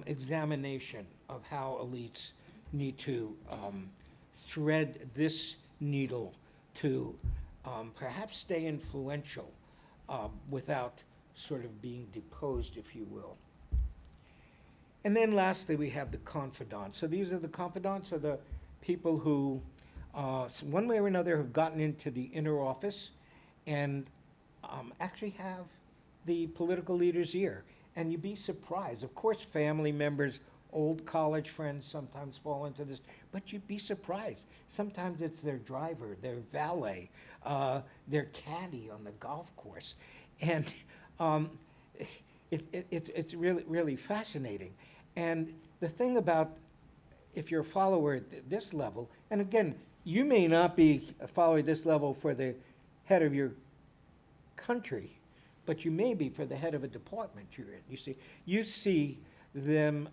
examination of how elites need to thread this needle to perhaps stay influential without sort of being deposed, if you will. And then lastly, we have the confidants. So these are the confidants, are the people who, one way or another, have gotten into the inner office and actually have the political leader's ear. And you'd be surprised. Of course, family members, old college friends sometimes fall into this, but you'd be surprised. Sometimes it's their driver, their valet, their caddy on the golf course. And it's really, really fascinating. And the thing about, if you're a follower at this level, and again, you may not be a follower at this level for the head of your country, but you may be for the head of a department you're in. You see them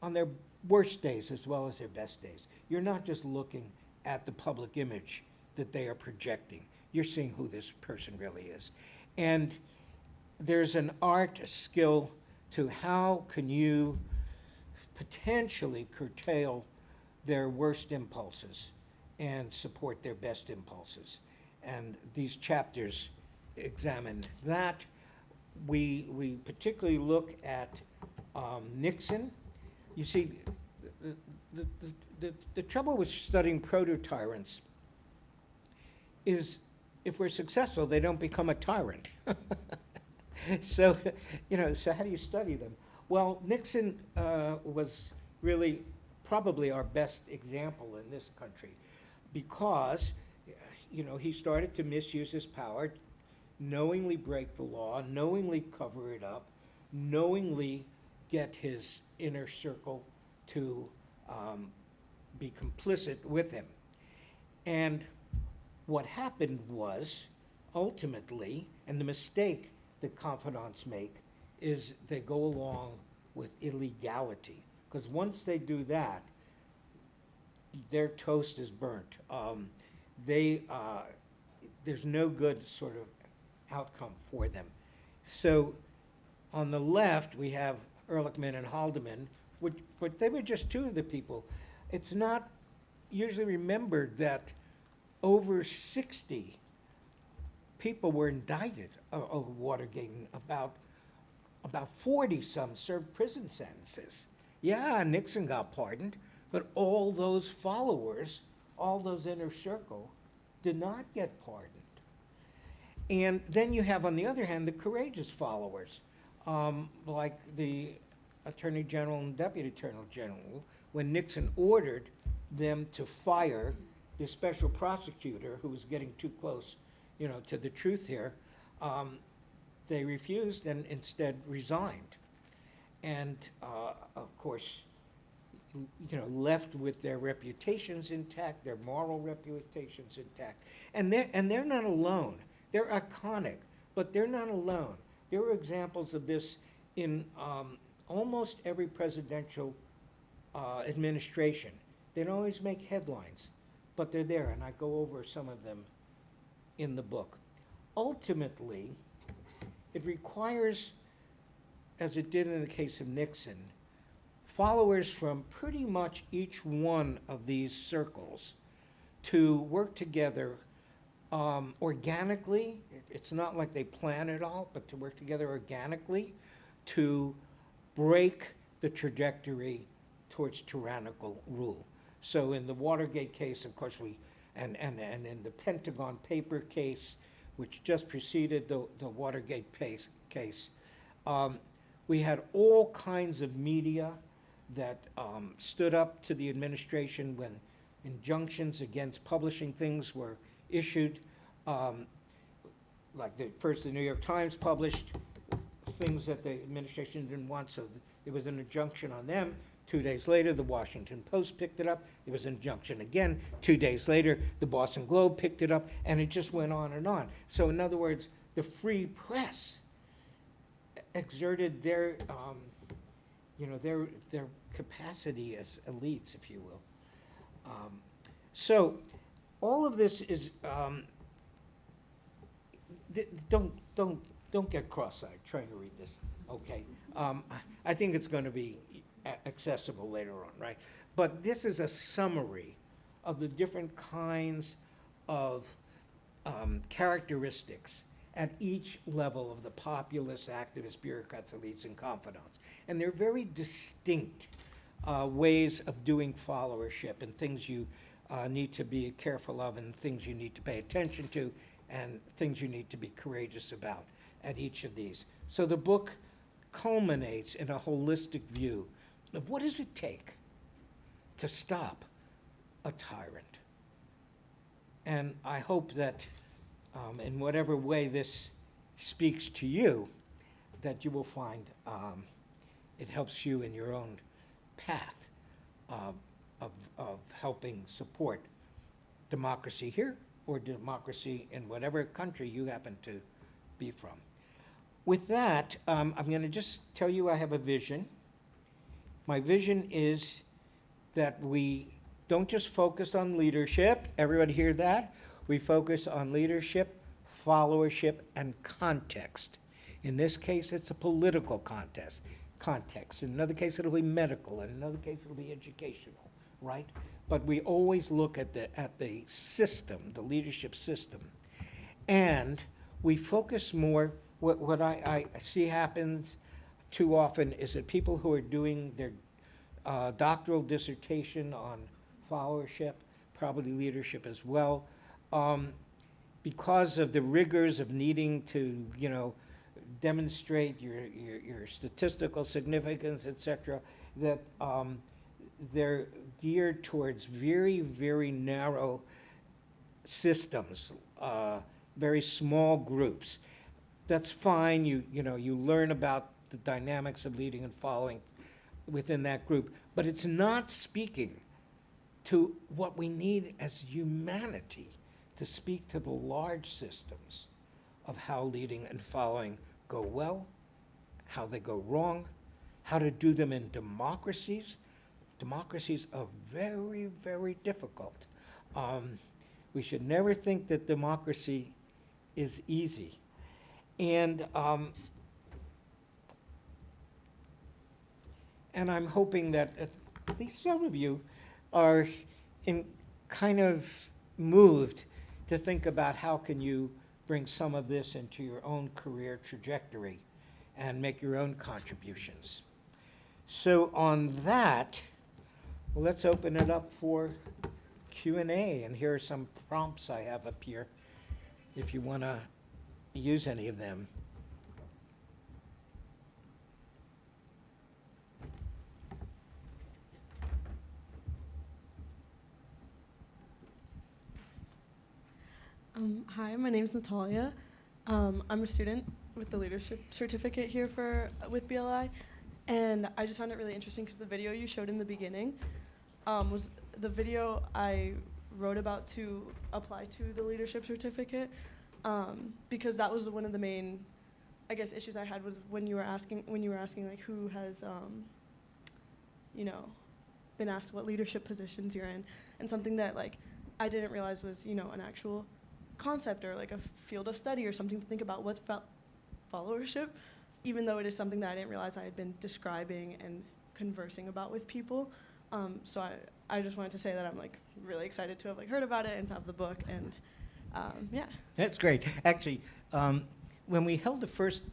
on their worst days as well as their best days. You're not just looking at the public image that they are projecting. You're seeing who this person really is. And there's an art, a skill to how can you potentially curtail their worst impulses and support their best impulses. And these chapters examine that. we particularly look at Nixon. You see, the trouble with studying proto-tyrants is if we're successful, they don't become a tyrant. So, so how do you study them? Well, Nixon was really probably our best example in this country because, he started to misuse his power, knowingly break the law, knowingly cover it up, knowingly get his inner circle to be complicit with him. And what happened was, ultimately, and the mistake that confidants make is they go along with illegality. Because once they do that, their toast is burnt. There's no good sort of outcome for them. So on the left, we have Ehrlichman and Haldeman, but they were just two of the people. It's not usually remembered that over 60 people were indicted over Watergate, and about 40 some served prison sentences. Yeah, Nixon got pardoned, but all those followers, all those inner circle, did not get pardoned. And then you have, on the other hand, the courageous followers, like the Attorney General and Deputy Attorney General, when Nixon ordered them to fire the special prosecutor who was getting too close, to the truth here, they refused and instead resigned. And, of course, left with their reputations intact, their moral reputations intact. And they're not alone. They're iconic, but they're not alone. There are examples of this in almost every presidential administration. They don't always make headlines, but they're there, and I go over some of them in the book. Ultimately, it requires, as it did in the case of Nixon, followers from pretty much each one of these circles to work together organically. It's not like they plan it all, but to work together organically to break the trajectory towards tyrannical rule. So in the Watergate case, of course, and in the Pentagon paper case, which just preceded the Watergate case, we had all kinds of media that stood up to the administration when injunctions against publishing things were issued. Like the New York Times published things that the administration didn't want, so there was an injunction on them. 2 days later, the Washington Post picked it up. There was an injunction again. 2 days later, the Boston Globe picked it up, and it just went on and on. So in other words, the free press exerted their capacity as elites, if you will. So all of this is, don't get cross-eyed trying to read this, okay? I think it's going to be accessible later on, right? But this is a summary of the different kinds of characteristics at each level of the populace, activists, bureaucrats, elites, and confidants. And they're very distinct ways of doing followership and things you need to be careful of and things you need to pay attention to and things you need to be courageous about at each of these. So the book culminates in a holistic view of what does it take to stop a tyrant. And I hope that in whatever way this speaks to you, that you will find it helps you in your own path of helping support democracy here or democracy in whatever country you happen to be from. With that, I'm going to just tell you I have a vision. My vision is that we don't just focus on leadership. Everybody hear that? We focus on leadership, followership, and context. In this case, it's a political context. In another case, it'll be medical. In another case, it'll be educational, right? But we always look at the system, the leadership system. And we focus more what I see happens too often is that people who are doing their doctoral dissertation on followership, probably leadership as well, because of the rigors of needing to, demonstrate your statistical significance, et cetera, that they're geared towards very, very narrow systems, very small groups. That's fine. You learn about the dynamics of leading and following within that group, but it's not speaking to what we need as humanity, to speak to the large systems of how leading and following go well, how they go wrong, how to do them in democracies. Democracies are very, very difficult. We should never think that democracy is easy. And I'm hoping that at least some of you are kind of moved to think about how can you bring some of this into your own career trajectory and make your own contributions. So on that, well, let's open it up for Q&A, and here are some prompts I have up here if you want to use any of them.
Hi, my name is Natalia. I'm a student with the leadership certificate here with BLI, and I just found it really interesting because the video you showed in the beginning was the video I wrote about to apply to the leadership certificate, because that was one of the main, I guess, issues I had with when you were asking like who has been asked what leadership positions you're in, and something that like I didn't realize was an actual concept or like a field of study or something to think about was followership, even though it is something that I didn't realize I had been describing and conversing about with people. So I just wanted to say that I'm like really excited to have like heard about it and to have the book, and yeah.
That's great. Actually, when we held the first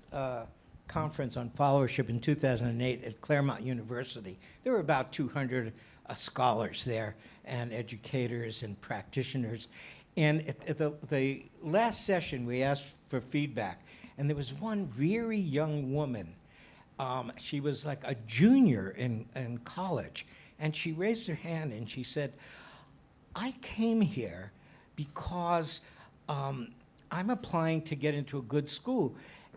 conference on followership in 2008 at Claremont University, there were about 200 scholars there and educators and practitioners. And at the last session, we asked for feedback, and there was one very young woman. She was like a junior in college, and she raised her hand and she said, I came here because I'm applying to get into a good school.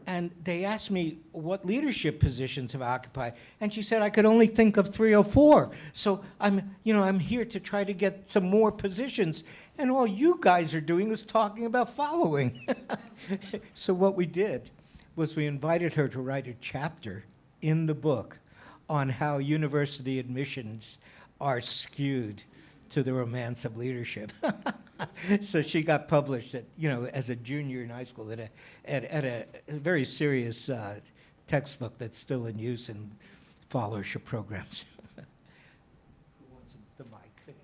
And they asked me what leadership positions have I occupied, and she said I could only think of 3 or 4. So I'm here to try to get some more positions, and all you guys are doing is talking about following. So what we did was we invited her to write a chapter in the book on how university admissions are skewed to the romance of leadership. So she got published as a junior in high school at a very serious textbook that's still in use in followership programs. Who wants the mic?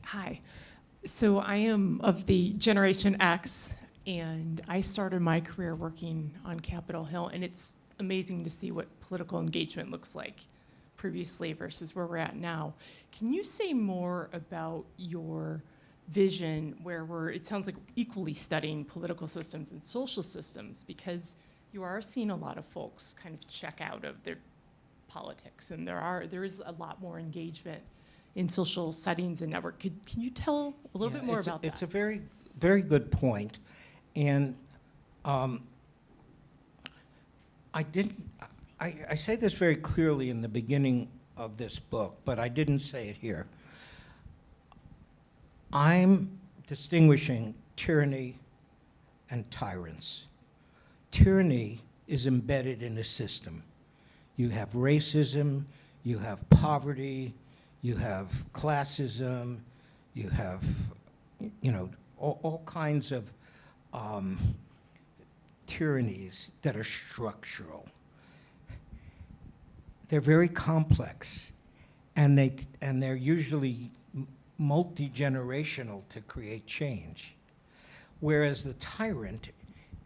Hi. So I am of the Generation X, and I started my career working on Capitol Hill, and it's amazing to see what political engagement looks like previously versus where we're at now. Can you say more about your vision where it sounds like equally studying political systems and social systems, because you are seeing a lot of folks kind of check out of their politics, and there is a lot more engagement in social settings and network. Can you tell a little bit more about that?
It's a very, very good point. And I say this very clearly in the beginning of this book, but I didn't say it here. I'm distinguishing tyranny and tyrants. Tyranny is embedded in a system. You have racism, you have poverty, you have classism, you have, all kinds of tyrannies that are structural. They're very complex, and they're usually multi-generational to create change. Whereas the tyrant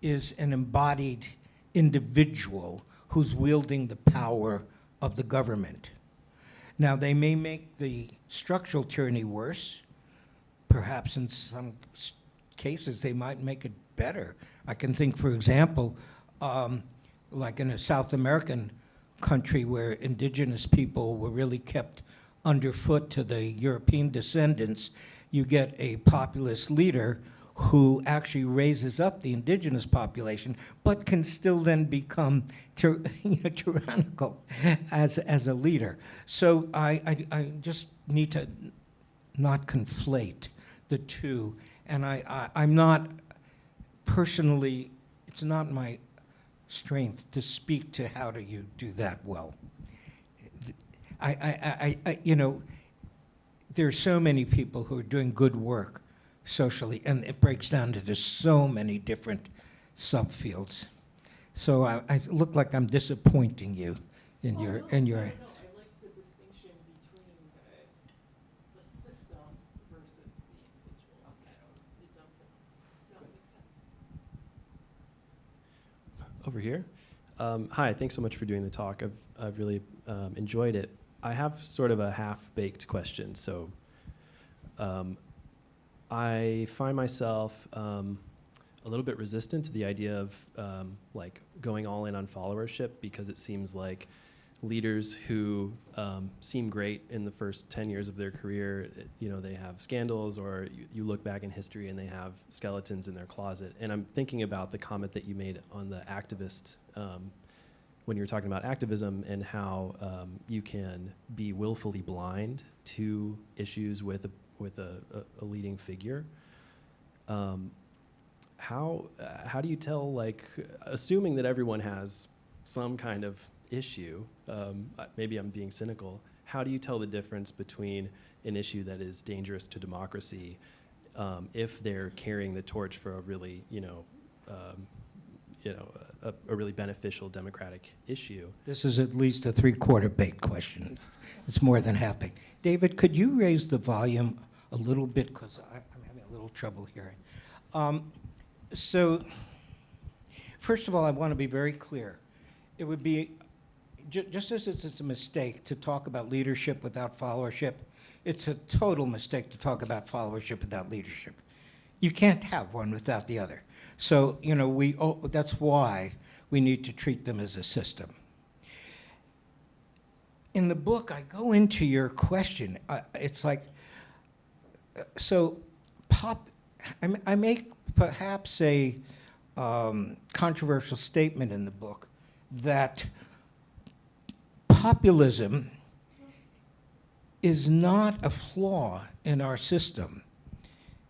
is an embodied individual who's wielding the power of the government. Now, they may make the structural tyranny worse. Perhaps in some cases they might make it better. I can think, for example, like in a South American country where indigenous people were really kept underfoot to the European descendants, you get a populist leader who actually raises up the indigenous population, but can still then become tyrannical as a leader. So I just need to not conflate the two. And I'm not personally, it's not my strength to speak to how do you do that well. You know, there are so many people who are doing good work socially, and it breaks down to just so many different subfields. So I look like I'm disappointing you in your.
No, I like the distinction between the system versus the individual. Its own thing. No, it makes sense.
Over here. Hi, thanks so much for doing the talk. I've really enjoyed it. I have sort of a half-baked question. So I find myself a little bit resistant to the idea of like going all in on followership, because it seems like leaders who seem great in the first 10 years of their career, you know, they have scandals, or you look back in history and they have skeletons in their closet. And I'm thinking about the comment that you made on the activist, when you were talking about activism and how you can be willfully blind to issues with a leading figure. How do you tell, like, assuming that everyone has some kind of issue, maybe I'm being cynical, how do you tell the difference between an issue that is dangerous to democracy if they're carrying the torch for a really, a really beneficial democratic issue?
This is at least a 3/4 baked question. It's more than half baked. David, could you raise the volume a little bit, because I'm having a little trouble hearing. So, first of all, I want to be very clear. It would be, just as it's a mistake to talk about leadership without followership, it's a total mistake to talk about followership without leadership. You can't have one without the other. So, you know, that's why we need to treat them as a system. In the book, I go into your question. It's like, so I make perhaps a controversial statement in the book that populism is not a flaw in our system.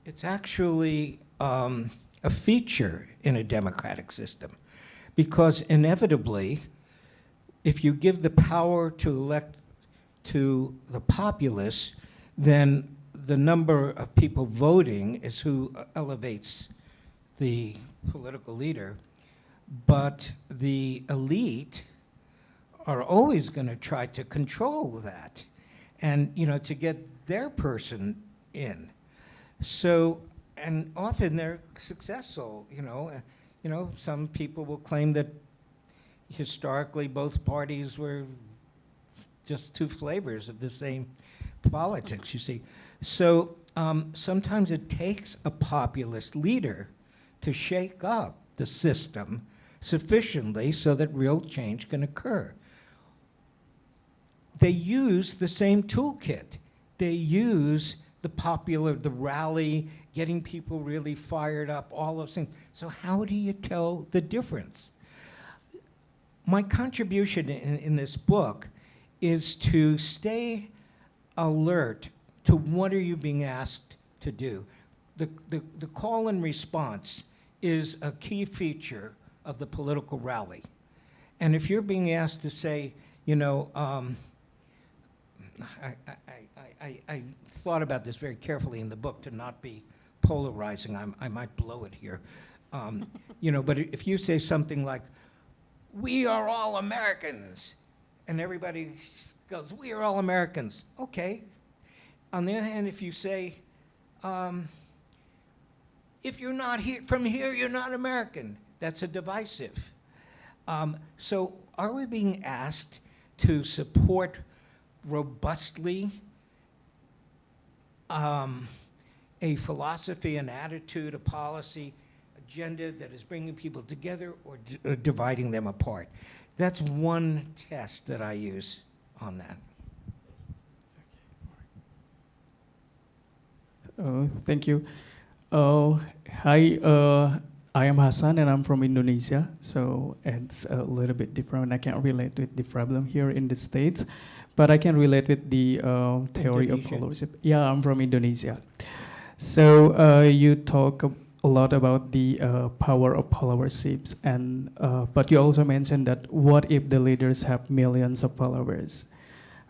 It's actually a feature in a democratic system, because inevitably, if you give the power to elect to the populace, then the number of people voting is who elevates the political leader. But the elite are always going to try to control that and, you know, to get their person in. So, and often they're successful, you know, some people will claim that historically both parties were just two flavors of the same politics, you see. So sometimes it takes a populist leader to shake up the system sufficiently so that real change can occur. They use the same toolkit. They use the rally, getting people really fired up, all those things. So how do you tell the difference? My contribution in this book is to stay alert to what are you being asked to do. The call and response is a key feature of the political rally. And if you're being asked to say, you know, I thought about this very carefully in the book to not be polarizing. I might blow it here. You know, but if you say something like, "We are all Americans," and everybody goes, "We are all Americans," okay. On the other hand, if you say, "If you're not here from here, you're not American," that's a divisive. So are we being asked to support robustly a philosophy, an attitude, a policy, agenda that is bringing people together or dividing them apart? That's one test that I use on that.
Thank you. Hi, I am Hassan and I'm from Indonesia. So it's a little bit different. I can't relate with the problem here in the States, but I can relate with the theory of followership. Yeah, I'm from Indonesia. So you talk a lot about the power of followerships, and but you also mentioned that what if the leaders have millions of followers?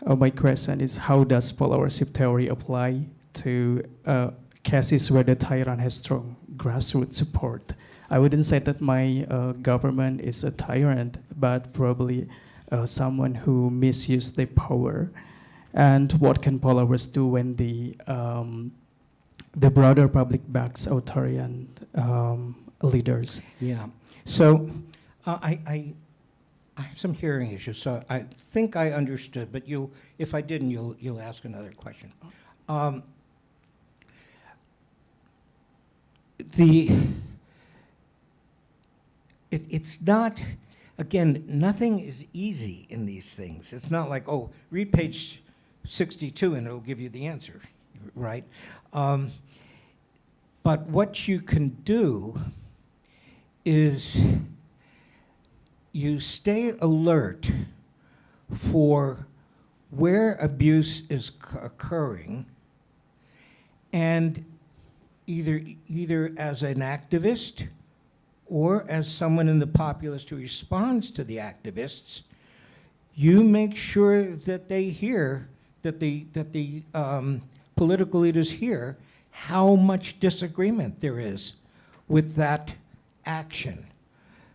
My question is, how does followership theory apply to cases where the tyrant has strong grassroots support? I wouldn't say that my government is a tyrant, but probably someone who misused their power. And what can followers do when the broader public backs authoritarian leaders?
Yeah. So I have some hearing issues, so I think I understood, but if I didn't, you'll ask another question. It's not, again, nothing is easy in these things. It's not like, oh, read page 62 and it'll give you the answer, right? But what you can do is you stay alert for where abuse is occurring, and either as an activist or as someone in the populace who responds to the activists, you make sure that they hear, that the political leaders hear how much disagreement there is with that action.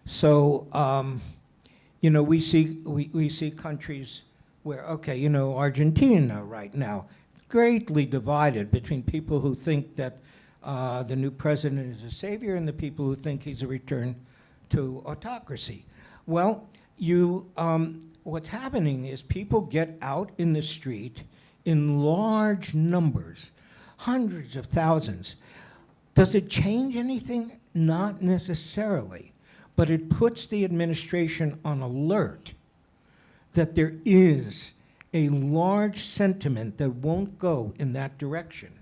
So, we see countries where, okay, Argentina right now, greatly divided between people who think that the new president is a savior and the people who think he's a return to autocracy. Well, what's happening is people get out in the street in large numbers, hundreds of thousands. Does it change anything? Not necessarily, but it puts the administration on alert that there is a large sentiment that won't go in that direction.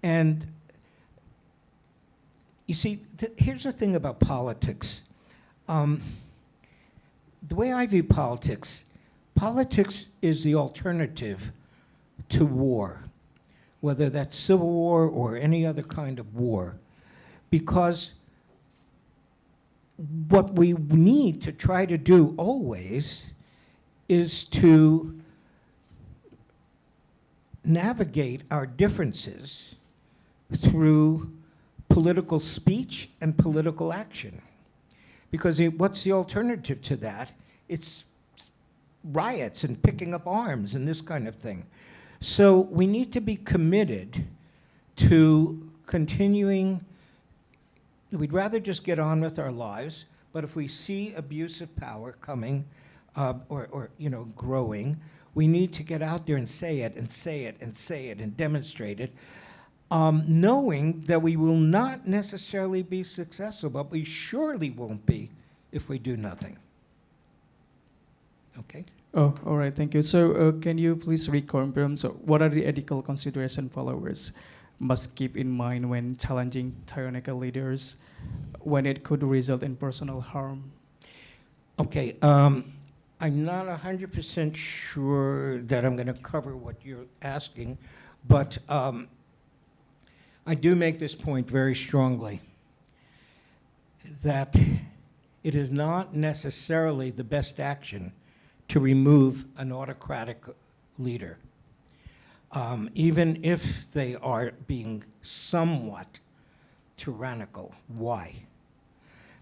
And you see, here's the thing about politics. The way I view politics is the alternative to war, whether that's civil war or any other kind of war. Because what we need to try to do always is to navigate our differences through political speech and political action. Because what's the alternative to that? It's riots and picking up arms and this kind of thing. So we need to be committed to continuing. We'd rather just get on with our lives, but if we see abuse of power coming or growing, we need to get out there and say it and say it and say it and demonstrate it, knowing that we will not necessarily be successful, but we surely won't be if we do nothing. Okay?
Oh, all right, thank you. So can you please reconfirm, so what are the ethical considerations followers must keep in mind when challenging tyrannical leaders when it could result in personal harm?
Okay, I'm not 100% sure that I'm going to cover what you're asking, but I do make this point very strongly, that it is not necessarily the best action to remove an autocratic leader, even if they are being somewhat tyrannical. Why?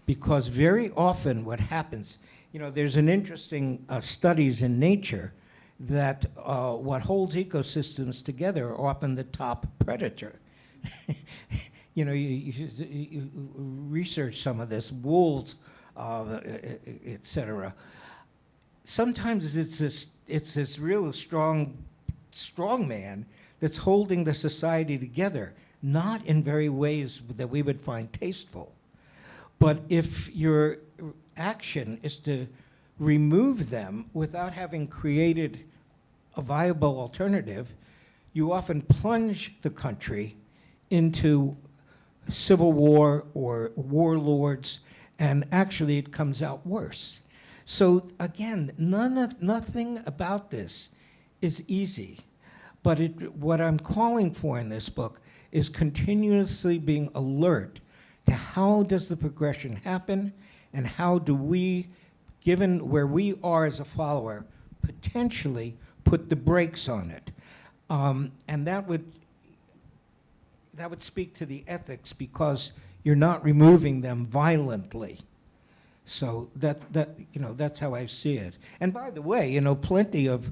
Because very often what happens, there's an interesting studies in nature that what holds ecosystems together are often the top predator. you know, you research some of this, wolves, et cetera. Sometimes it's this real strong man that's holding the society together, not in very ways that we would find tasteful. But if your action is to remove them without having created a viable alternative, you often plunge the country into civil war or warlords, and actually it comes out worse. So again, nothing about this is easy. But what I'm calling for in this book is continuously being alert to how does the progression happen, and how do we, given where we are as a follower, potentially put the brakes on it. And that would speak to the ethics, because you're not removing them violently. So that's how I see it. And by the way, plenty of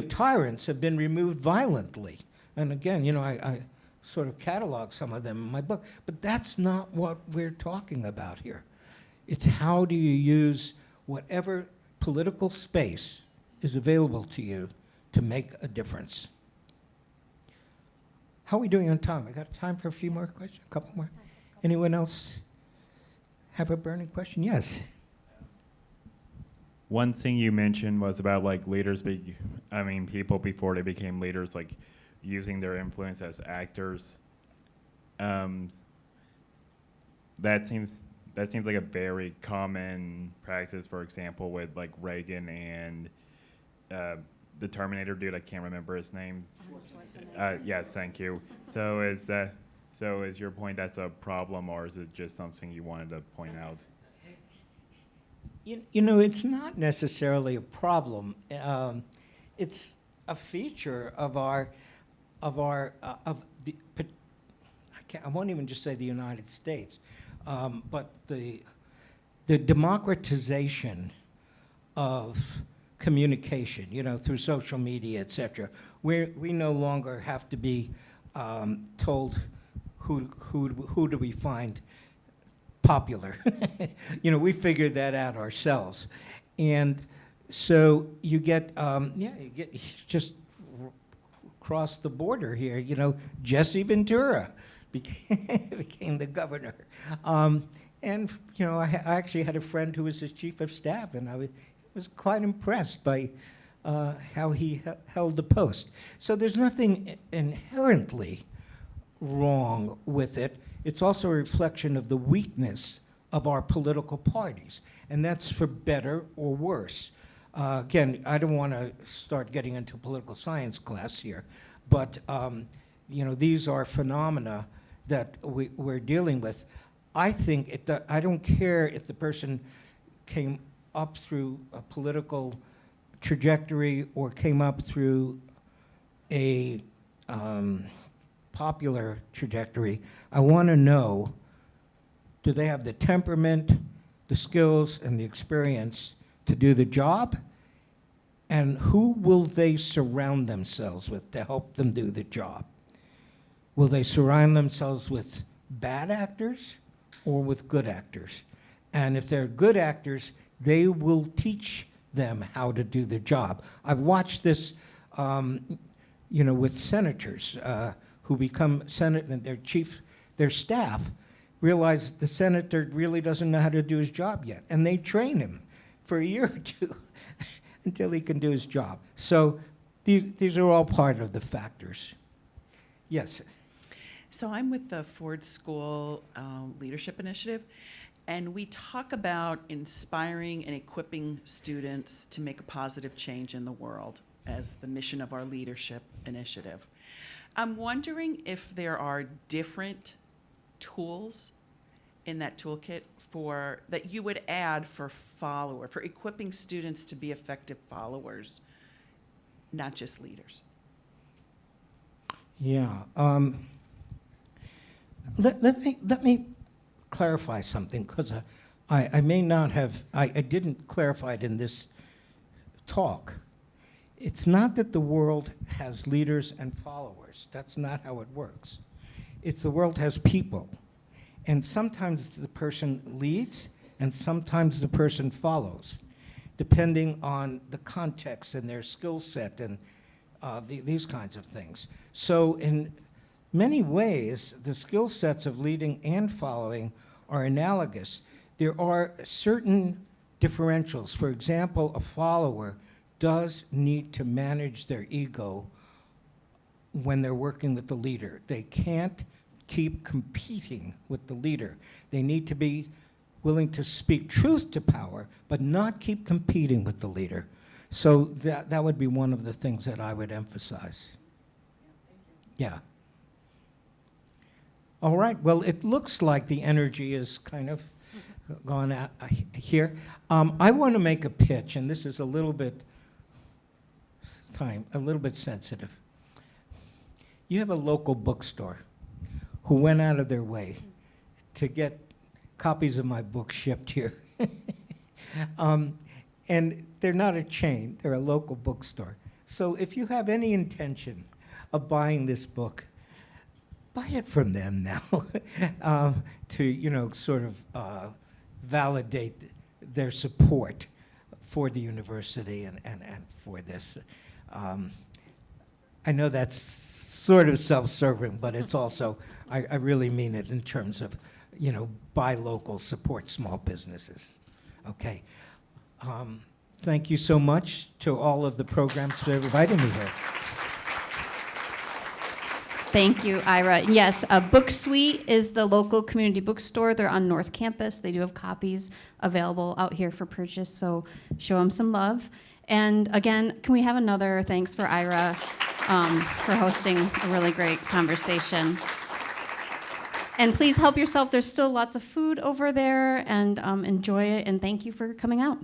tyrants have been removed violently. And again, I sort of catalog some of them in my book, but that's not what we're talking about here. It's how do you use whatever political space is available to you to make a difference. How are we doing on time? I got time for a few more questions, a couple more. Anyone else have a burning question? Yes.
One thing you mentioned was about leaders, people before they became leaders, using their influence as actors. That seems like a very common practice, for example, with Reagan and the Terminator dude. I can't remember his name. Yes, thank you. So is your point that's a problem, or is it just something you wanted to point out?
It's not necessarily a problem. It's a feature of I won't even just say the United States, but the democratization of communication, through social media, et cetera, where we no longer have to be told who do we find popular. We figured that out ourselves. And so you get just cross the border here, Jesse Ventura became the governor. And I actually had a friend who was his chief of staff, and I was quite impressed by how he held the post. So there's nothing inherently wrong with it. It's also a reflection of the weakness of our political parties, and that's for better or worse. Again, I don't want to start getting into political science class here, but these are phenomena that we're dealing with. I think I don't care if the person came up through a political trajectory or came up through a popular trajectory. I want to know, do they have the temperament, the skills, and the experience to do the job? And who will they surround themselves with to help them do the job? Will they surround themselves with bad actors or with good actors? And if they're good actors, they will teach them how to do the job. I've watched this, with senators who become Senate, and their staff realize the senator really doesn't know how to do his job yet, and they train him for a year or two until he can do his job. So these are all part of the factors. Yes.
So I'm with the Ford School Leadership Initiative, and we talk about inspiring and equipping students to make a positive change in the world as the mission of our leadership initiative. I'm wondering if there are different tools in that toolkit that you would add for equipping students to be effective followers, not just leaders.
Yeah. Let me clarify something, because I may not have, I didn't clarify it in this talk. It's not that the world has leaders and followers. That's not how it works. It's the world has people. And sometimes the person leads, and sometimes the person follows, depending on the context and their skill set and these kinds of things. So in many ways, the skill sets of leading and following are analogous. There are certain differentials. For example, a follower does need to manage their ego when they're working with the leader. They can't keep competing with the leader. They need to be willing to speak truth to power, but not keep competing with the leader. So that would be one of the things that I would emphasize. Yeah. All right, well, it looks like the energy is kind of gone out here. I want to make a pitch, and this is a little bit sensitive. You have a local bookstore who went out of their way to get copies of my book shipped here. And they're not a chain, they're a local bookstore. So if you have any intention of buying this book, buy it from them now to, sort of validate their support for the university and for this. I know that's sort of self-serving, but it's also, I really mean it in terms of, buy local, support small businesses. Okay. Thank you so much to all of the programs for inviting me here.
Thank you, Ira. Yes, Book Suite is the local community bookstore. They're on North Campus. They do have copies available out here for purchase, so show them some love. And again, can we have another thanks for Ira for hosting a really great conversation. And please help yourself. There's still lots of food over there, and enjoy it, and thank you for coming out.